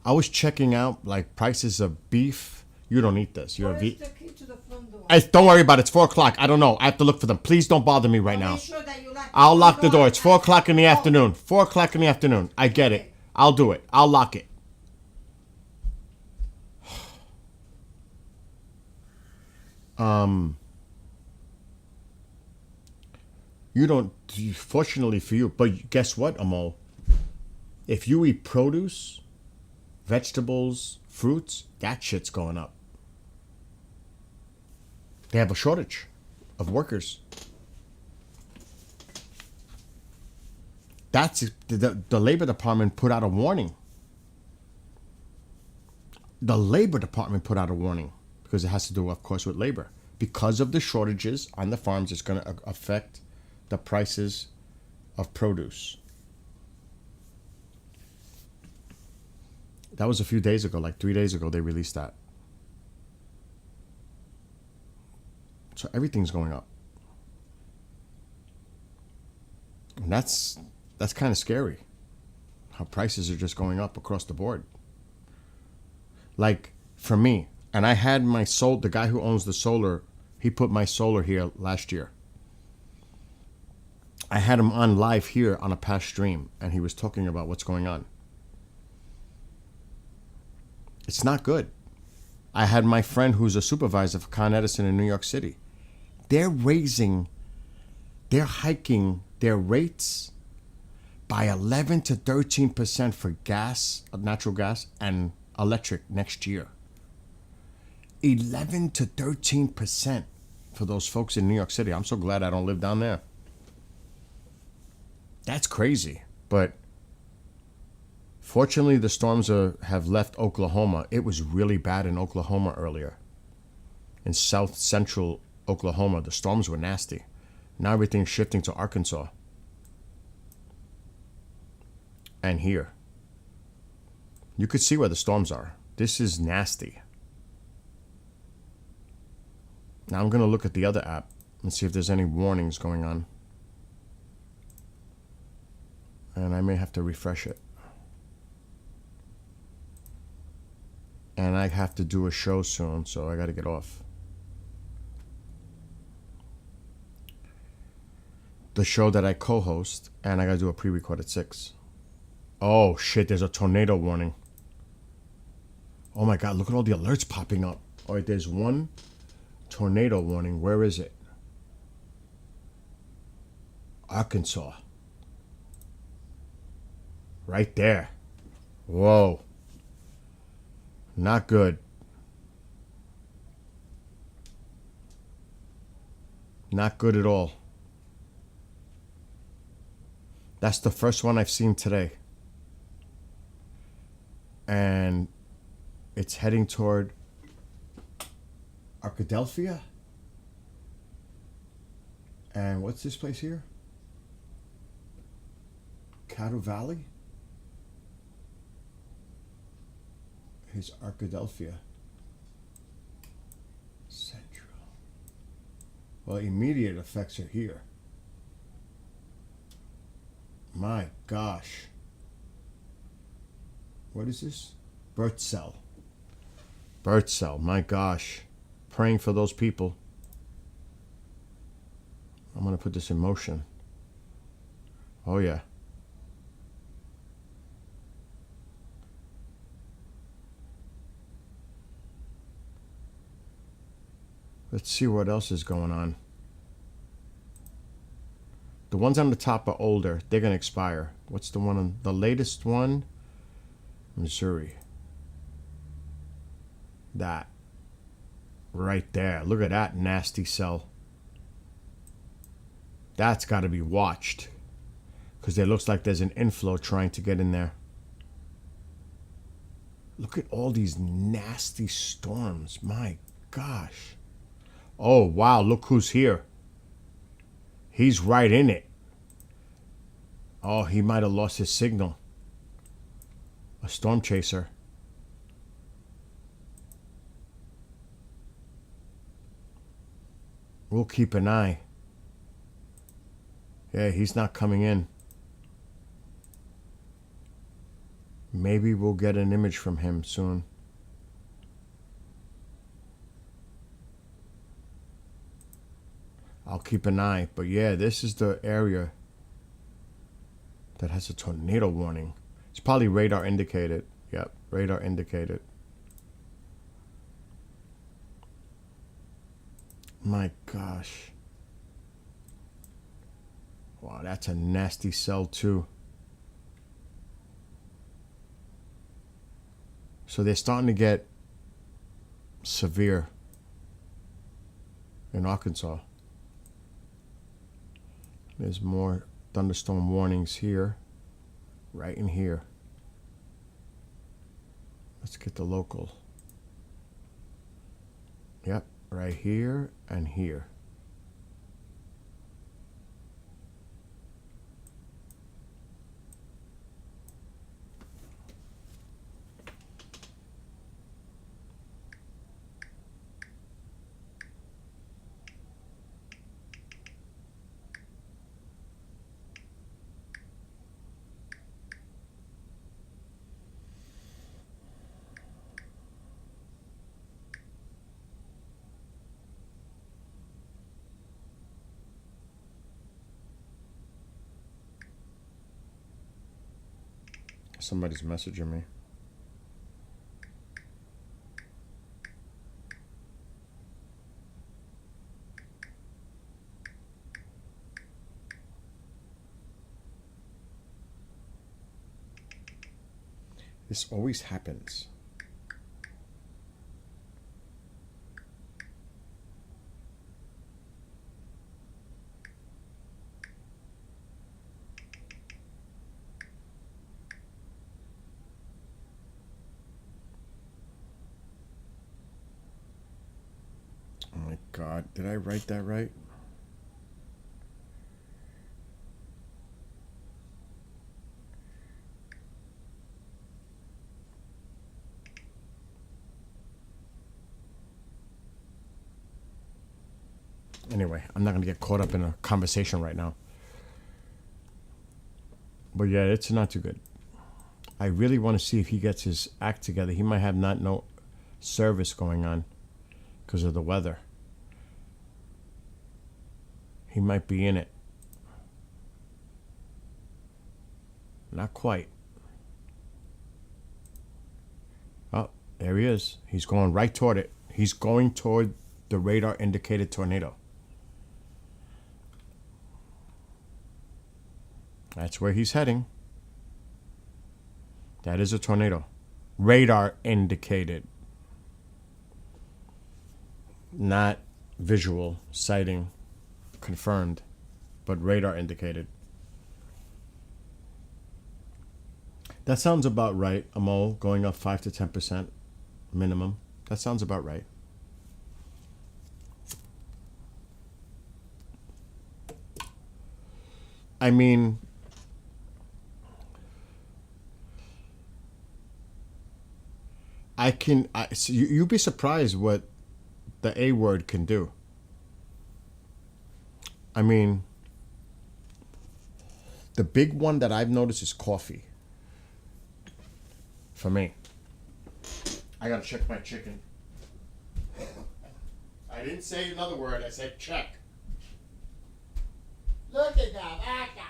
[SPEAKER 1] I was checking out like prices of beef. You don't eat this. You're a
[SPEAKER 3] Where
[SPEAKER 1] ve-
[SPEAKER 3] is the key to the front door?
[SPEAKER 1] Don't worry about it. It's 4 o'clock. I don't know. I have to look for them. Please don't bother me right now.
[SPEAKER 3] Make sure that you lock
[SPEAKER 1] I'll
[SPEAKER 3] the
[SPEAKER 1] lock the door. It's 4 o'clock in the
[SPEAKER 3] Oh,
[SPEAKER 1] afternoon. 4 o'clock in the afternoon. I get it. I'll do it. I'll lock it. You don't, fortunately for you, but guess what, Amo? If you eat produce, vegetables, fruits, that shit's going up. They have a shortage of workers. That's the Labor Department put out a warning. The Labor Department put out a warning because it has to do, of course, with labor. Because of the shortages on the farms, it's going to affect the prices of produce. That was a few days ago, like 3 days ago, they released that. So everything's going up. And that's kind of scary. How prices are just going up across the board. Like for me, and I had the guy who owns the solar, he put my solar here last year. I had him on live here on a past stream, and he was talking about what's going on. It's not good. I had my friend who's a supervisor for Con Edison in New York City. They're hiking their rates by 11 to 13% for gas, natural gas, and electric next year. 11 to 13% for those folks in New York City. I'm so glad I don't live down there. That's crazy. But fortunately, the storms have left Oklahoma. It was really bad in Oklahoma earlier. In south central Oklahoma, the storms were nasty. Now everything's shifting to Arkansas. And here. You could see where the storms are. This is nasty. Now I'm going to look at the other app and see if there's any warnings going on. And I may have to refresh it. And I have to do a show soon, so I got to get off. The show that I co-host, and I got to do a pre-record at 6. Oh, shit, there's a tornado warning. Oh, my God, look at all the alerts popping up. All right, there's one tornado warning. Where is it? Arkansas. Right there. Whoa. Not good. Not good at all. That's the first one I've seen today. And it's heading toward Arkadelphia. And what's this place here? Caddo Valley? Here's Arkadelphia. Central. Well, immediate effects are here. My gosh. What is this? Birdsell. Birdsell, my gosh. Praying for those people. I'm going to put this in motion. Oh, yeah. Let's see what else is going on. The ones on the top are older. They're going to expire. What's the one on the latest one? Missouri. That. Right there. Look at that nasty cell. That's got to be watched. Because it looks like there's an inflow trying to get in there. Look at all these nasty storms. My gosh. Oh, wow. Look who's here. He's right in it. Oh, he might have lost his signal. A storm chaser. We'll keep an eye. Yeah, he's not coming in. Maybe we'll get an image from him soon. I'll keep an eye. But yeah, this is the area that has a tornado warning. It's probably radar indicated. Yep, radar indicated. My gosh. Wow, that's a nasty cell too. So they're starting to get severe in Arkansas. There's more thunderstorm warnings here, right in here. Let's get the local. Yep, right here and here. Somebody's messaging me. This always happens. Oh my God, did I write that right? Anyway, I'm not going to get caught up in a conversation right now. But yeah, it's not too good. I really want to see if he gets his act together. He might have not no service going on because of the weather. He might be in it. Not quite. Oh, there he is. He's going right toward it. He's going toward the radar indicated tornado. That's where he's heading. That is a tornado. Radar indicated. Not visual sighting confirmed, but radar indicated. That sounds about right. Amol going up 5 to 10% minimum. That sounds about right. I mean, so you'd be surprised what the A word can do. I mean, the big one that I've noticed is coffee. For me. I gotta check my chicken. I didn't say another word, I said check. Look at that, vaca.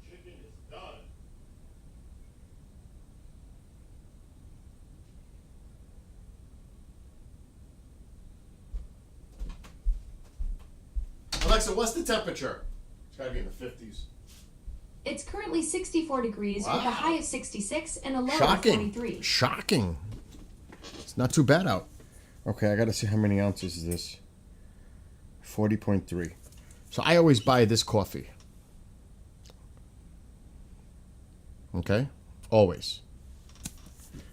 [SPEAKER 1] Chicken is done. Alexa, what's the temperature? It's gotta be in the 50s.
[SPEAKER 5] It's currently 64 degrees with
[SPEAKER 1] Wow.
[SPEAKER 5] a high of 66 and a low of
[SPEAKER 1] Shocking.
[SPEAKER 5] 43.
[SPEAKER 1] Shocking. It's not too bad out. Okay, I gotta see how many ounces is this. 40.3. So I always buy this coffee. Okay? Always.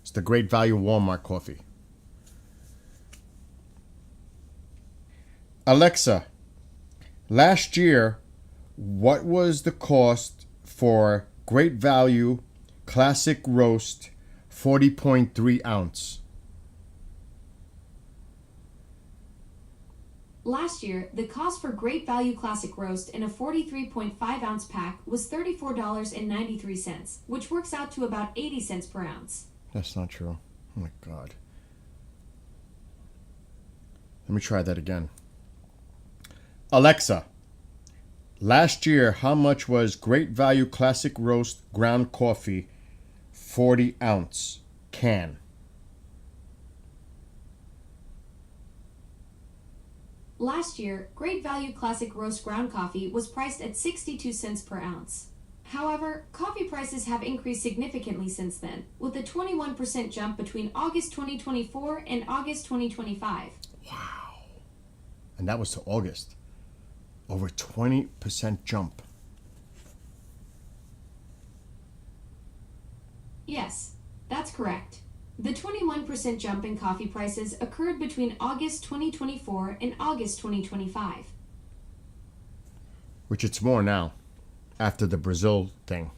[SPEAKER 1] It's the Great Value Walmart coffee. Alexa, last year, what was the cost for Great Value Classic Roast 40.3 ounce?
[SPEAKER 5] Last year, the cost for Great Value Classic Roast in a 43.5 ounce pack was $34.93, which works out to about 80 cents per ounce.
[SPEAKER 1] That's not true. Oh my God. Let me try that again. Alexa, last year, how much was Great Value Classic Roast ground coffee 40 ounce can?
[SPEAKER 5] Last year, Great Value Classic Roast ground coffee was priced at 62 cents per ounce. However, coffee prices have increased significantly since then, with a 21% jump between August 2024 and August 2025.
[SPEAKER 1] Wow. And that was to August. Over 20% jump.
[SPEAKER 5] Yes, that's correct. The 21% jump in coffee prices occurred between August 2024 and August 2025.
[SPEAKER 1] Which it's more now, after the Brazil thing.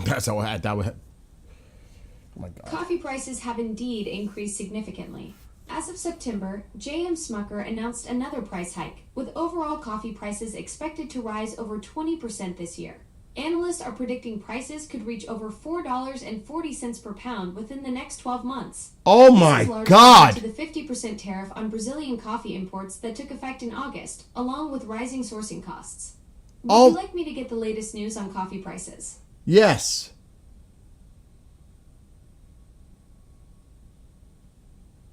[SPEAKER 1] That's how that would. Oh my God.
[SPEAKER 5] Coffee prices have indeed increased significantly. As of September, J.M. Smucker announced another price hike, with overall coffee prices expected to rise over 20% this year. Analysts are predicting prices could reach over $4.40 per pound within the next 12 months.
[SPEAKER 1] Oh
[SPEAKER 5] This
[SPEAKER 1] my
[SPEAKER 5] is largely
[SPEAKER 1] God!
[SPEAKER 5] due to the 50% tariff on Brazilian coffee imports that took effect in August, along with rising sourcing costs. Would
[SPEAKER 1] Oh.
[SPEAKER 5] you like me to get the latest news on coffee prices?
[SPEAKER 1] Yes.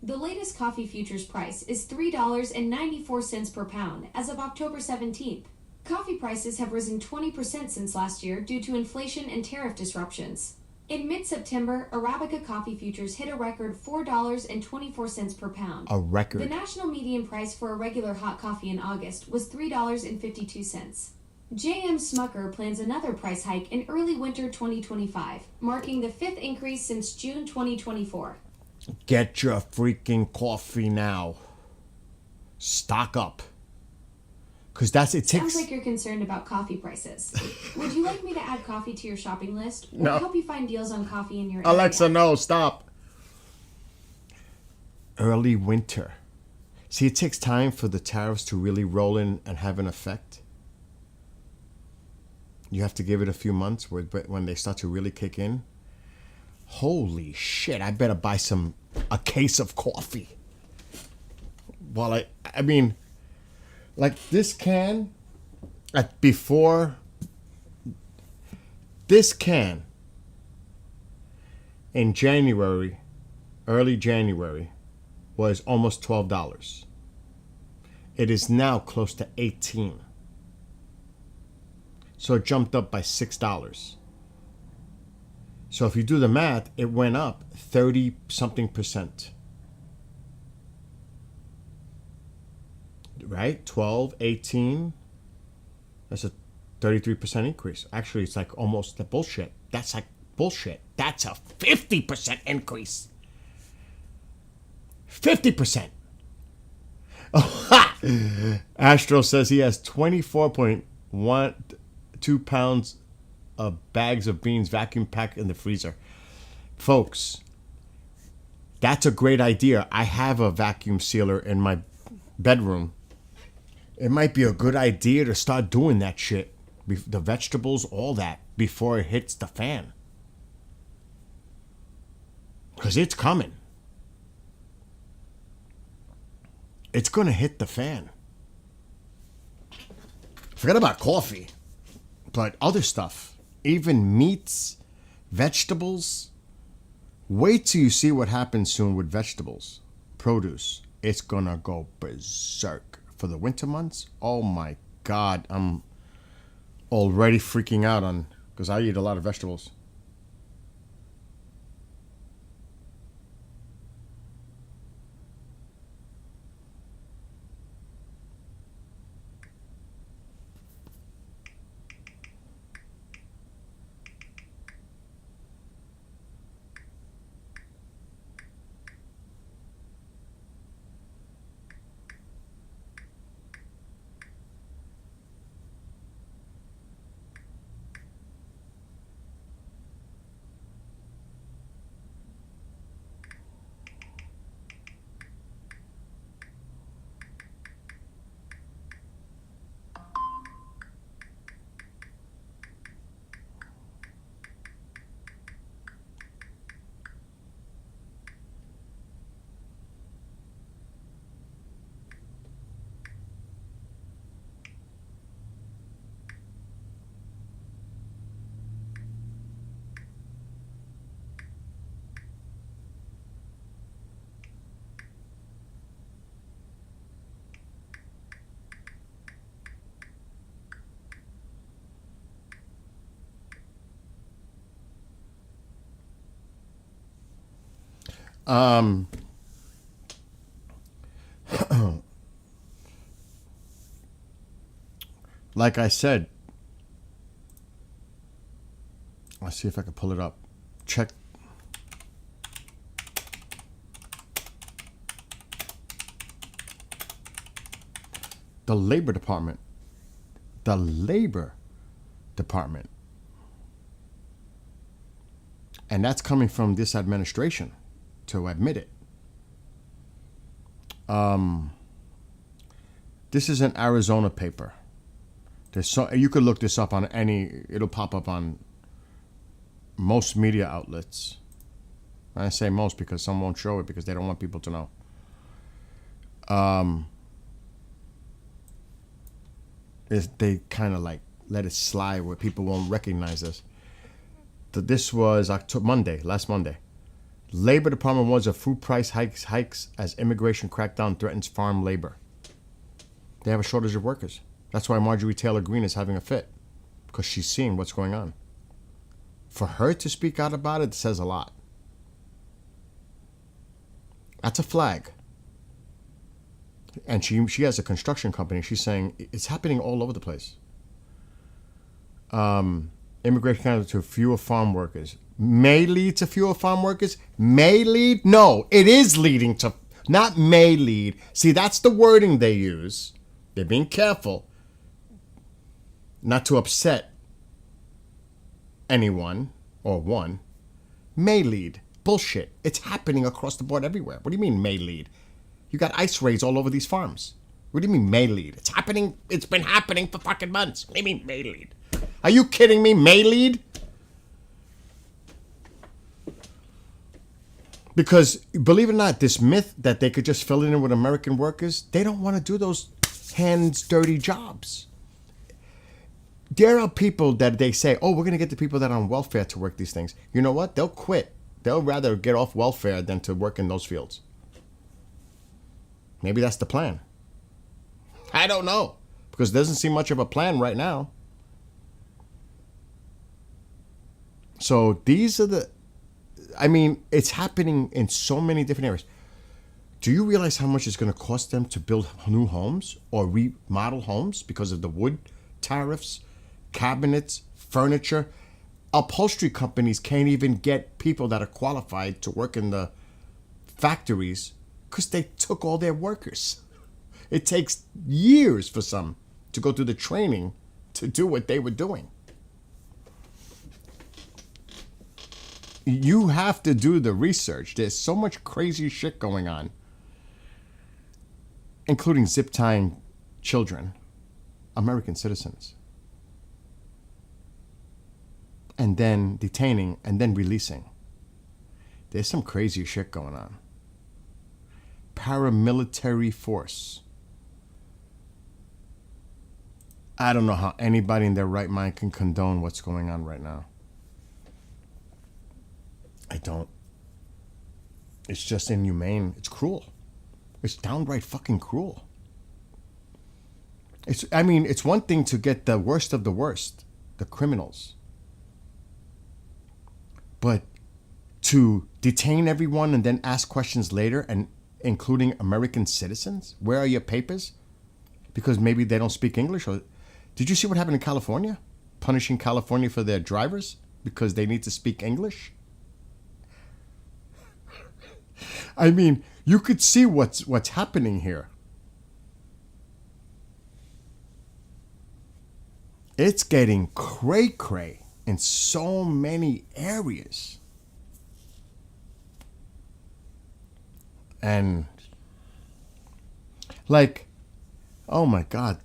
[SPEAKER 5] The latest coffee futures price is $3.94 per pound as of October 17th. Coffee prices have risen 20% since last year due to inflation and tariff disruptions. In mid-September, Arabica coffee futures hit a record $4.24 per pound.
[SPEAKER 1] A record.
[SPEAKER 5] The national median price for a regular hot coffee in August was $3.52. J.M. Smucker plans another price hike in early winter 2025, marking the 5th increase since June 2024.
[SPEAKER 1] Get your freaking coffee now. Stock up. Because it takes...
[SPEAKER 5] Sounds like you're concerned about coffee prices. Would you like me to add coffee to your shopping list? Or
[SPEAKER 1] No.
[SPEAKER 5] help you find deals on coffee in your
[SPEAKER 1] Alexa,
[SPEAKER 5] area?
[SPEAKER 1] no, stop. Early winter. See, it takes time for the tariffs to really roll in and have an effect. You have to give it a few months when they start to really kick in. Holy shit, I better buy a case of coffee. Well, I mean, like this can, this can in January, early January, was almost $12. It is now close to $18. So it jumped up by $6. So if you do the math, it went up 30 something percent. Right? 12, 18. That's a 33% increase. Actually, it's like almost the bullshit. That's like bullshit. That's a 50% increase. 50%. Astro says he has 24.12 pounds of bags of beans vacuum packed in the freezer. Folks, that's a great idea. I have a vacuum sealer in my bedroom. It might be a good idea to start doing that shit. The vegetables, all that, before it hits the fan. Because it's coming. It's going to hit the fan. Forget about coffee. But other stuff. Even meats, vegetables. Wait till you see what happens soon with vegetables. Produce. It's going to go berserk. For the winter months, oh my God, I'm already freaking out because I eat a lot of vegetables. Like I said, let's see if I can pull it up. Check. The Labor Department. The Labor Department. And that's coming from this administration to admit it. This is an Arizona paper. You could look this up on it'll pop up on most media outlets. I say most because some won't show it because they don't want people to know. They kind of like let it slide where people won't recognize this. This was last Monday. Labor Department warns of food price hikes as immigration crackdown threatens farm labor. They have a shortage of workers. That's why Marjorie Taylor Greene is having a fit, because she's seeing what's going on. For her to speak out about it says a lot. That's a flag. And she has a construction company. She's saying it's happening all over the place. Immigration Canada to fewer farm workers. May lead to fewer farm workers? May lead? No, it is leading to, not may lead. See, that's the wording they use. They're being careful not to upset anyone or one. May lead. Bullshit. It's happening across the board everywhere. What do you mean may lead? You got ice raids all over these farms. What do you mean may lead? It's happening. It's been happening for fucking months. What do you mean may lead? Are you kidding me? May lead? Because, believe it or not, this myth that they could just fill it in with American workers, they don't want to do those hands dirty jobs. There are people that they say, oh, we're going to get the people that are on welfare to work these things. You know what? They'll quit. They'll rather get off welfare than to work in those fields. Maybe that's the plan. I don't know. Because there doesn't seem much of a plan right now. So these are the... I mean, it's happening in so many different areas. Do you realize how much it's going to cost them to build new homes or remodel homes because of the wood tariffs, cabinets, furniture? Upholstery companies can't even get people that are qualified to work in the factories because they took all their workers. It takes years for some to go through the training to do what they were doing. You have to do the research. There's so much crazy shit going on, including zip tying children, American citizens, and then detaining and then releasing. There's some crazy shit going on. Paramilitary force. I don't know how anybody in their right mind can condone what's going on right now. I don't. It's just inhumane. It's cruel. It's downright fucking cruel. It's one thing to get the worst of the worst, the criminals. But to detain everyone and then ask questions later, and including American citizens, where are your papers? Because maybe they don't speak English. Or did you see what happened in California? Punishing California for their drivers because they need to speak English? I mean, you could see what's happening here. It's getting cray-cray in so many areas. And, like, oh my God.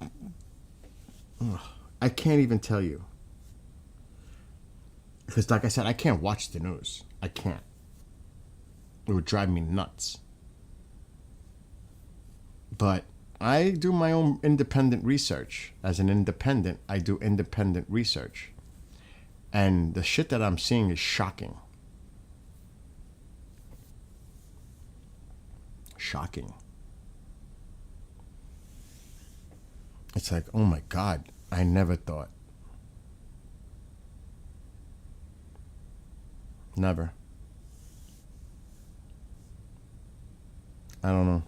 [SPEAKER 1] Ugh, I can't even tell you. Because, like I said, I can't watch the news. I can't. It would drive me nuts. But I do my own independent research. As an independent, I do independent research. And the shit that I'm seeing is shocking. Shocking. It's like, oh my God, I never thought. Never. I don't know.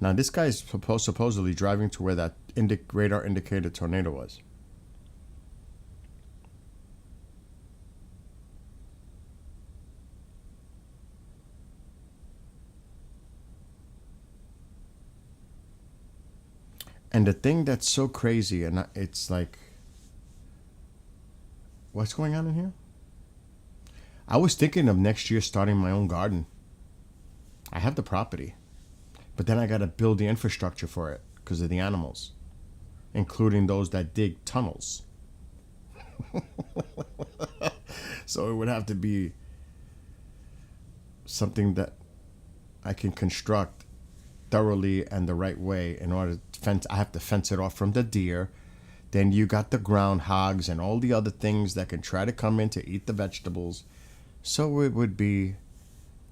[SPEAKER 1] Now, this guy's supposedly driving to where that radar indicated tornado was. And the thing that's so crazy, and it's like, what's going on in here? I was thinking of next year starting my own garden. I have the property, but then I got to build the infrastructure for it because of the animals, including those that dig tunnels. So it would have to be something that I can construct thoroughly and the right way in order to fence. I have to fence it off from the deer. Then you got the groundhogs and all the other things that can try to come in to eat the vegetables. So it would be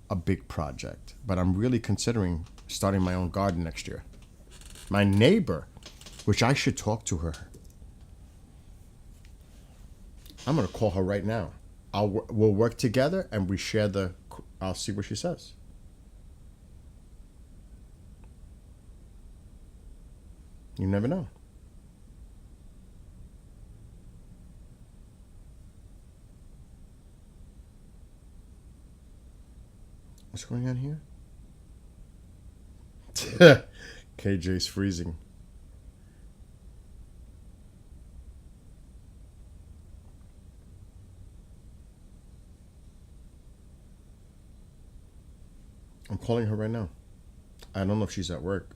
[SPEAKER 1] a big project, but I'm really considering starting my own garden next year. My neighbor which I should talk to her. I'm gonna call her right now. We'll work together and we share the. I'll see what she says. You never know. What's going on here? KJ's freezing. I'm calling her right now. I don't know if she's at work.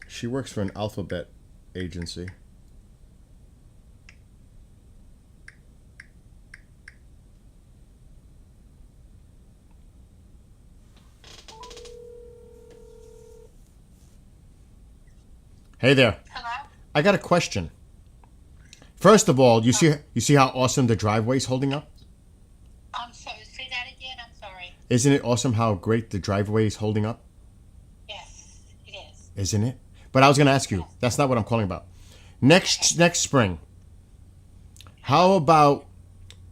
[SPEAKER 1] She works for an alphabet agency. Hey there.
[SPEAKER 6] Hello?
[SPEAKER 1] I got a question. First of all, you see how awesome the driveway's holding up?
[SPEAKER 6] I'm sorry, say that again, I'm sorry.
[SPEAKER 1] Isn't it awesome how great the driveway is holding up?
[SPEAKER 6] Yes, it is.
[SPEAKER 1] Isn't it? But I was going to ask you. That's not what I'm calling about. Next spring, how about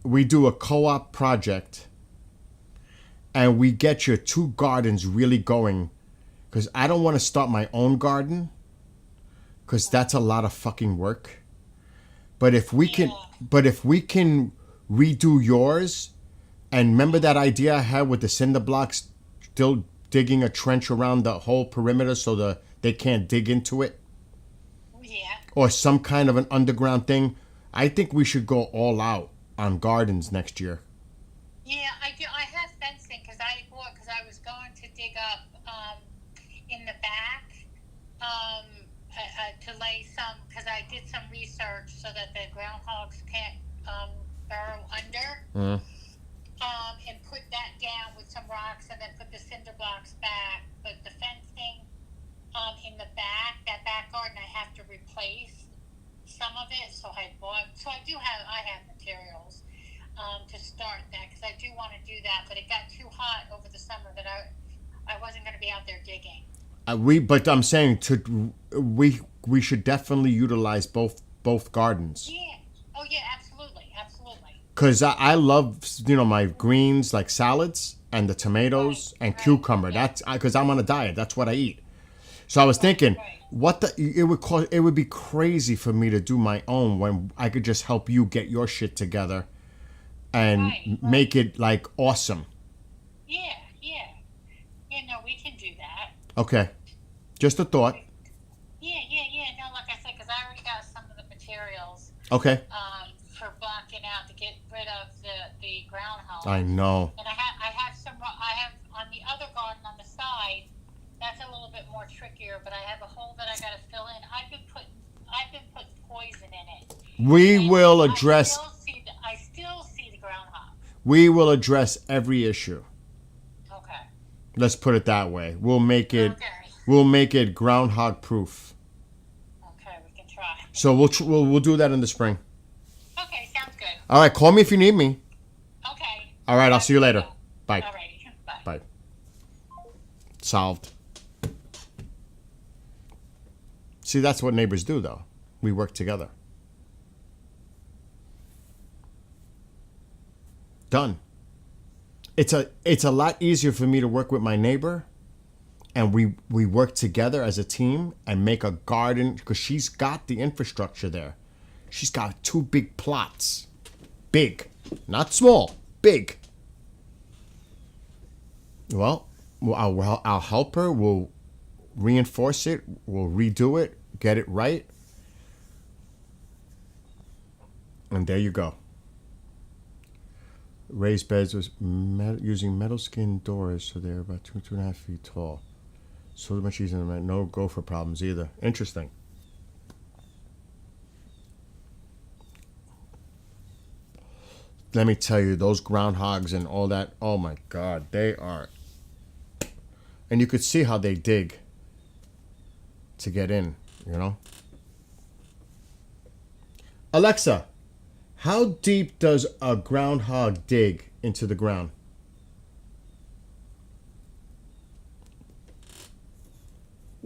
[SPEAKER 1] we do a co-op project and we get your 2 gardens really going? Because I don't want to start my own garden because that's a lot of fucking work. But if we can, redo yours, and remember that idea I had with the cinder blocks, still digging a trench around the whole perimeter so they can't dig into it,
[SPEAKER 6] Yeah.
[SPEAKER 1] or some kind of an underground thing. I think we should go all out on gardens next year.
[SPEAKER 6] Yeah, I do. I have fencing because I was going to dig up in the back to lay some, because I did some research so that the groundhogs can't burrow under. And put that down with some rocks and then put the cinder blocks back. But the fencing in the back, that back garden, I have to replace some of it. So I have materials to start that because I do want to do that. But it got too hot over the summer that I wasn't going to be out there digging.
[SPEAKER 1] But I'm saying we should definitely utilize both gardens.
[SPEAKER 6] Yeah. Oh yeah, absolutely.
[SPEAKER 1] Because I love, my greens like salads and the tomatoes and cucumber. That's because I'm on a diet. That's what I eat. So I was thinking, it would be crazy for me to do my own when I could just help you get your shit together and make it like awesome.
[SPEAKER 6] Yeah. No, we can do that.
[SPEAKER 1] Okay, just a thought.
[SPEAKER 6] Yeah. No, like I said, because I already got some of the materials.
[SPEAKER 1] Okay.
[SPEAKER 6] For blocking out to get rid of the groundhog.
[SPEAKER 1] I know.
[SPEAKER 6] And I have on the other garden on the side. That's a little bit more trickier, but I have a hole that I got to fill in. I've been putting poison in it.
[SPEAKER 1] We will address.
[SPEAKER 6] I still see the groundhog.
[SPEAKER 1] We will address every issue.
[SPEAKER 6] Okay.
[SPEAKER 1] Let's put it that way. We'll make it.
[SPEAKER 6] Okay.
[SPEAKER 1] We'll make it groundhog proof.
[SPEAKER 6] Okay, we can try.
[SPEAKER 1] So we'll do that in the spring.
[SPEAKER 6] Okay, sounds good.
[SPEAKER 1] All right, call me if you need me.
[SPEAKER 6] Okay.
[SPEAKER 1] All right, I'll see you later. Bye.
[SPEAKER 6] All right. Bye.
[SPEAKER 1] Bye. Solved. See, that's what neighbors do, though. We work together. Done. It's a lot easier for me to work with my neighbor, and we work together as a team and make a garden because she's got the infrastructure there. She's got 2 big plots. Big. Not small. Big. Well, I'll help her. We'll reinforce it. We'll redo it. Get it right. And there you go. Raised beds was using metal skin doors, so they're about 2.5 feet tall. So much easier than no gopher problems either. Interesting. Let me tell you, those groundhogs and all that, oh my God, they are. And you could see how they dig to get in, Alexa, how deep does a groundhog dig into the ground?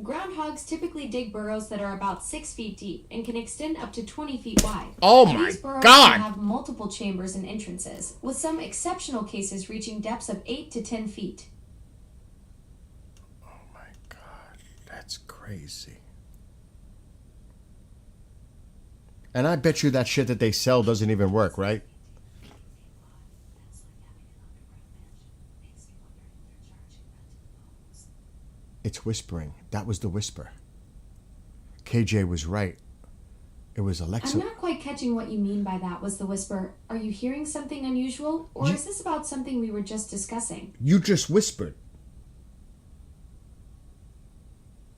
[SPEAKER 5] Groundhogs typically dig burrows that are about 6 feet deep and can extend up to 20 feet wide.
[SPEAKER 1] Oh my
[SPEAKER 5] These burrows
[SPEAKER 1] God!
[SPEAKER 5] can have multiple chambers and entrances, with some exceptional cases reaching depths of 8 to 10 feet.
[SPEAKER 1] Oh my God, that's crazy. And I bet you that shit that they sell doesn't even work, right? It's whispering. That was the whisper. KJ was right. It was Alexa.
[SPEAKER 5] I'm not quite catching what you mean by that, was the whisper. Are you hearing something unusual? Or is this about something we were just discussing?
[SPEAKER 1] You just whispered.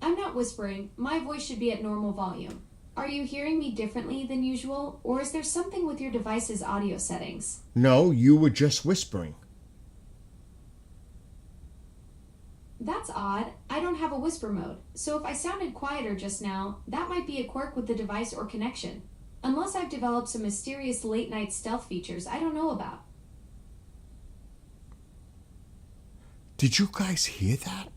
[SPEAKER 5] I'm not whispering. My voice should be at normal volume. Are you hearing me differently than usual? Or is there something with your device's audio settings?
[SPEAKER 1] No, you were just whispering.
[SPEAKER 5] That's odd. I don't have a whisper mode, so if I sounded quieter just now, that might be a quirk with the device or connection. Unless I've developed some mysterious late-night stealth features I don't know about.
[SPEAKER 1] Did you guys hear that?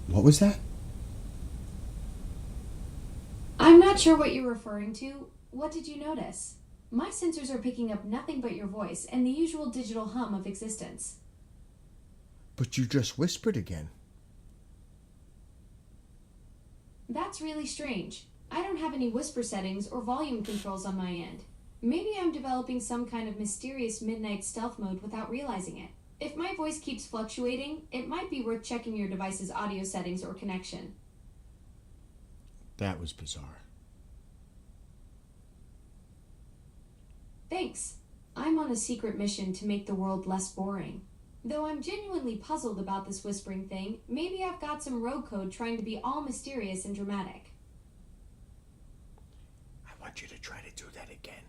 [SPEAKER 1] What was that?
[SPEAKER 5] I'm not sure what you're referring to. What did you notice? My sensors are picking up nothing but your voice and the usual digital hum of existence.
[SPEAKER 1] But you just whispered again.
[SPEAKER 5] That's really strange. I don't have any whisper settings or volume controls on my end. Maybe I'm developing some kind of mysterious midnight stealth mode without realizing it. If my voice keeps fluctuating, it might be worth checking your device's audio settings or connection.
[SPEAKER 1] That was bizarre.
[SPEAKER 5] Thanks. I'm on a secret mission to make the world less boring. Though I'm genuinely puzzled about this whispering thing, maybe I've got some rogue code trying to be all mysterious and dramatic.
[SPEAKER 1] I want you to try to do that again.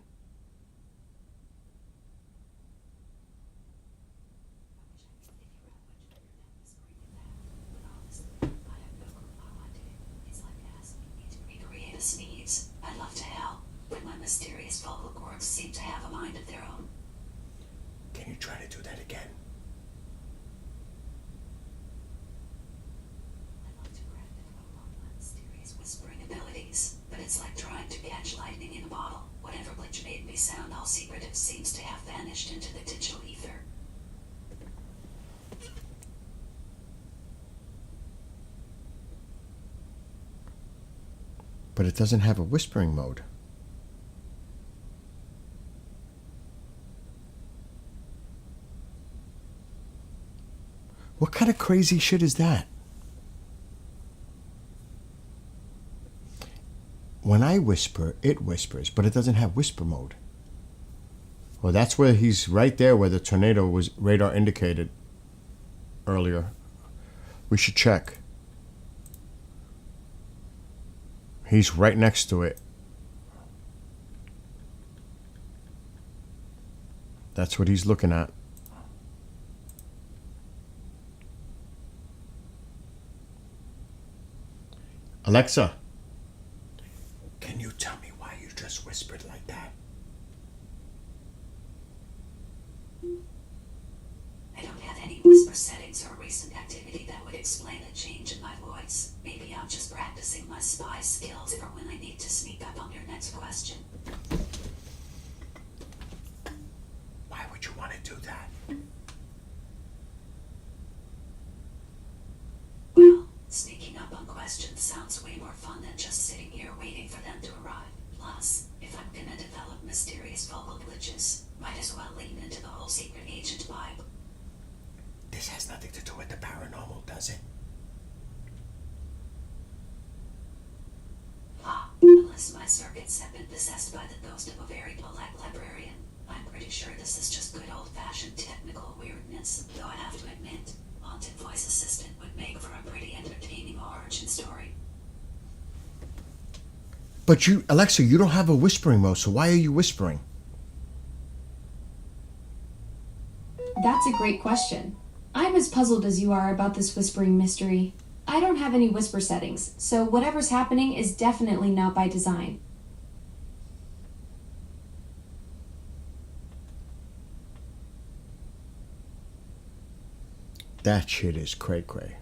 [SPEAKER 4] Recreate a sneeze. I'd love to help, but my mysterious vocal cords seem to have a mind of their own.
[SPEAKER 1] Can you try to do that again?
[SPEAKER 4] I'd love to crack the code on my mysterious whispering abilities, but it's like trying to catch lightning in a bottle. Whatever glitch made me sound all secretive seems to have vanished into the digital ether.
[SPEAKER 1] But it doesn't have a whispering mode. What kind of crazy shit is that? When I whisper, it whispers, but it doesn't have whisper mode. Well, that's where he's right there where the tornado was radar indicated earlier. We should check. He's right next to it. That's what he's looking at. Alexa, can you tell me why you just whispered like that?
[SPEAKER 4] I don't have any whisper settings or recent activity that would explain a change in my voice. Maybe I'm just practicing my spy skills for when I need to sneak up on your next question.
[SPEAKER 1] Why would you want to do that?
[SPEAKER 4] Well, sneaking up on questions sounds way more fun than just sitting here waiting for them to arrive. Plus, if I'm gonna develop mysterious vocal glitches, might as well lean into the whole secret agent vibe.
[SPEAKER 1] This has nothing to do with the paranormal, does it?
[SPEAKER 4] Unless my circuits have been possessed by the ghost of a very polite librarian. I'm pretty sure this is just good old-fashioned technical weirdness, though I have to admit, Haunted Voice Assistant would make for a pretty entertaining origin story.
[SPEAKER 1] But you, Alexa, you don't have a whispering mode, so why are you whispering?
[SPEAKER 5] That's a great question. I'm as puzzled as you are about this whispering mystery. I don't have any whisper settings, so whatever's happening is definitely not by design.
[SPEAKER 1] That shit is cray cray.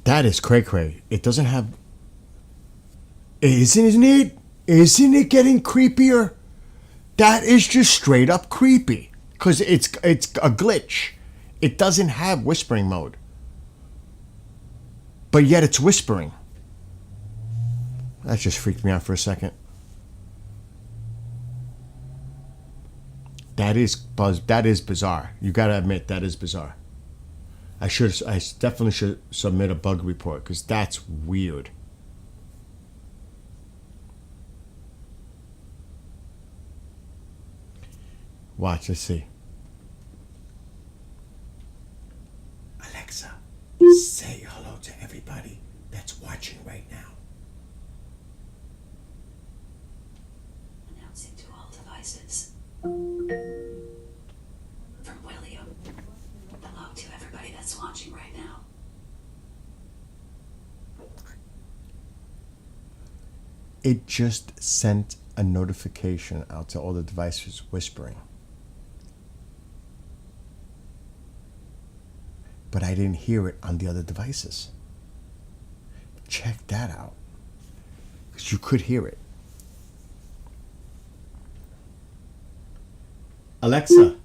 [SPEAKER 1] That is cray cray. It doesn't have. Isn't it? Isn't it getting creepier? That is just straight up creepy. Because it's a glitch. It doesn't have whispering mode. But yet it's whispering. That just freaked me out for a second. That is bizarre. You gotta admit that is bizarre. I definitely should submit a bug report because that's weird. Watch, let's see. Alexa, say hello to everybody that's watching right now.
[SPEAKER 4] Announcing to all devices. From William. Hello to everybody that's watching right now.
[SPEAKER 1] It just sent a notification out to all the devices whispering. But I didn't hear it on the other devices. Check that out. Because you could hear it. Alexa,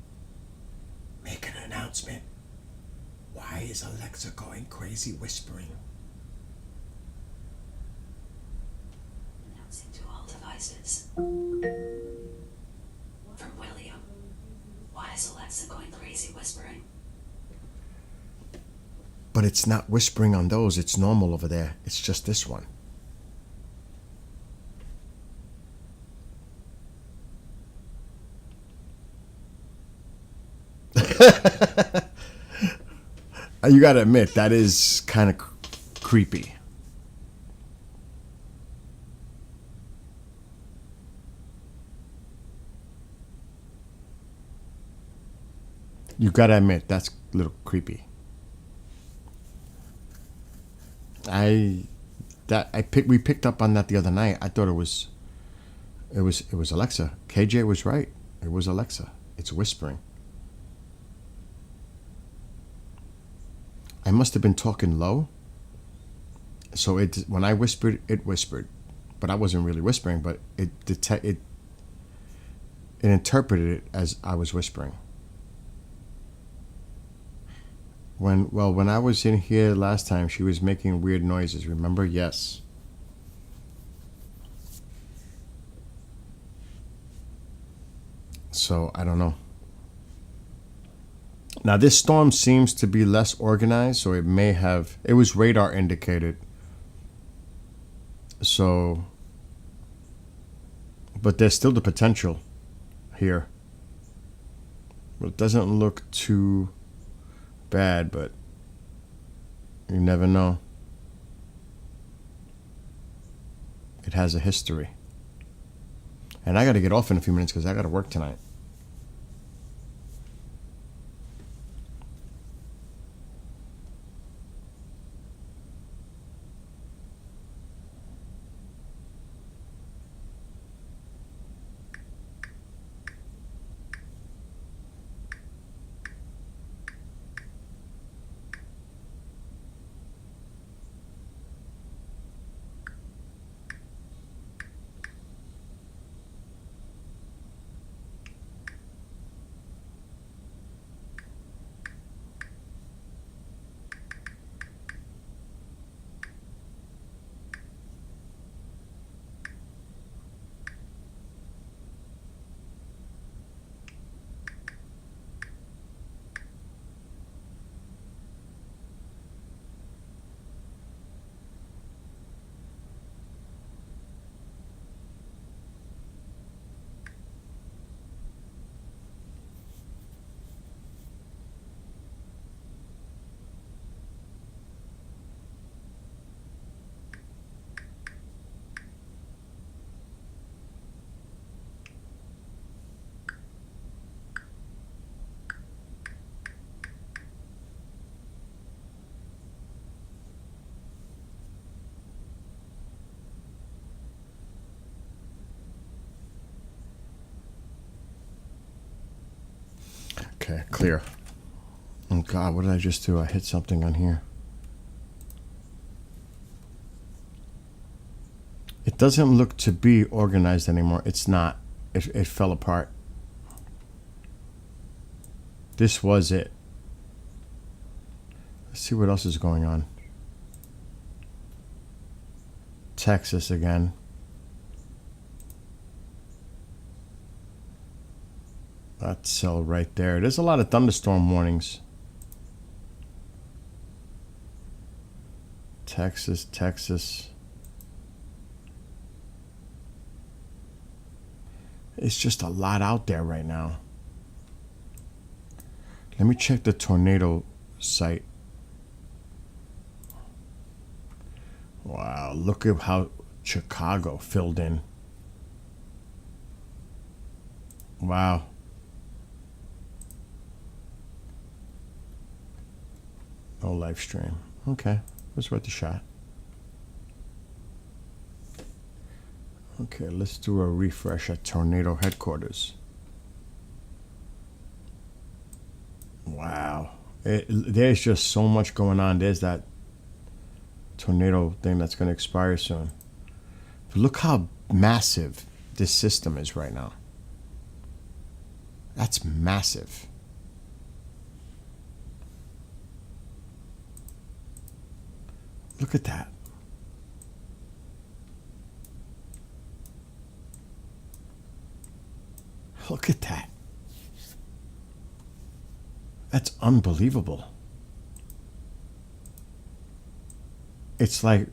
[SPEAKER 1] make an announcement. Why is Alexa going crazy whispering?
[SPEAKER 4] Announcing to all devices. From William. Why is Alexa going crazy whispering?
[SPEAKER 1] But it's not whispering on those. It's normal over there. It's just this one. You gotta admit, that is kind of creepy. You gotta admit, that's a little creepy. We picked up on that the other night. I thought it was Alexa. KJ was right. It was Alexa. It's whispering. I must have been talking low. So when I whispered, it whispered, but I wasn't really whispering. But it interpreted it as I was whispering. When I was in here last time, she was making weird noises. Remember? Yes. So I don't know. Now this storm seems to be less organized, so it was radar indicated. So, but there's still the potential here. It doesn't look too bad, but you never know. It has a history. And I got to get off in a few minutes because I got to work tonight. Okay, clear. Oh God, what did I just do? I hit something on here. It doesn't look to be organized anymore. It's not. It fell apart. This was it. Let's see what else is going on. Texas again. That cell right there. There's a lot of thunderstorm warnings. Texas, Texas. It's just a lot out there right now. Let me check the tornado site. Wow, look at how Chicago filled in. Wow. No live stream. Okay, it was worth a shot. Okay, let's do a refresh at tornado headquarters. Wow. There's just so much going on. There's that tornado thing that's going to expire soon. But look how massive this system is right now. That's massive. Look at that. Look at that. That's unbelievable. It's like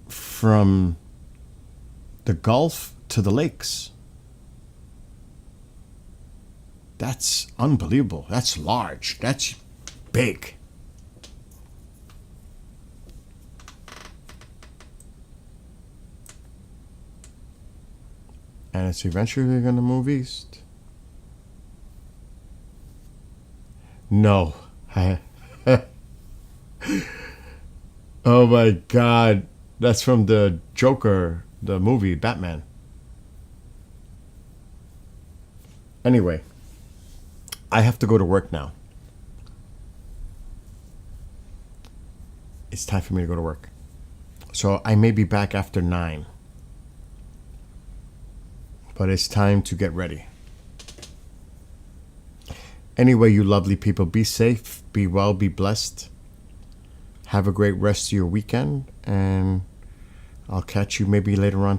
[SPEAKER 1] from the Gulf to the lakes. That's unbelievable. That's large. That's big. And it's eventually going to move east. No. Oh my God. That's from the Joker, the movie, Batman. Anyway, I have to go to work now. It's time for me to go to work. So I may be back after 9. But it's time to get ready. Anyway, you lovely people, be safe, be well, be blessed. Have a great rest of your weekend, and I'll catch you maybe later on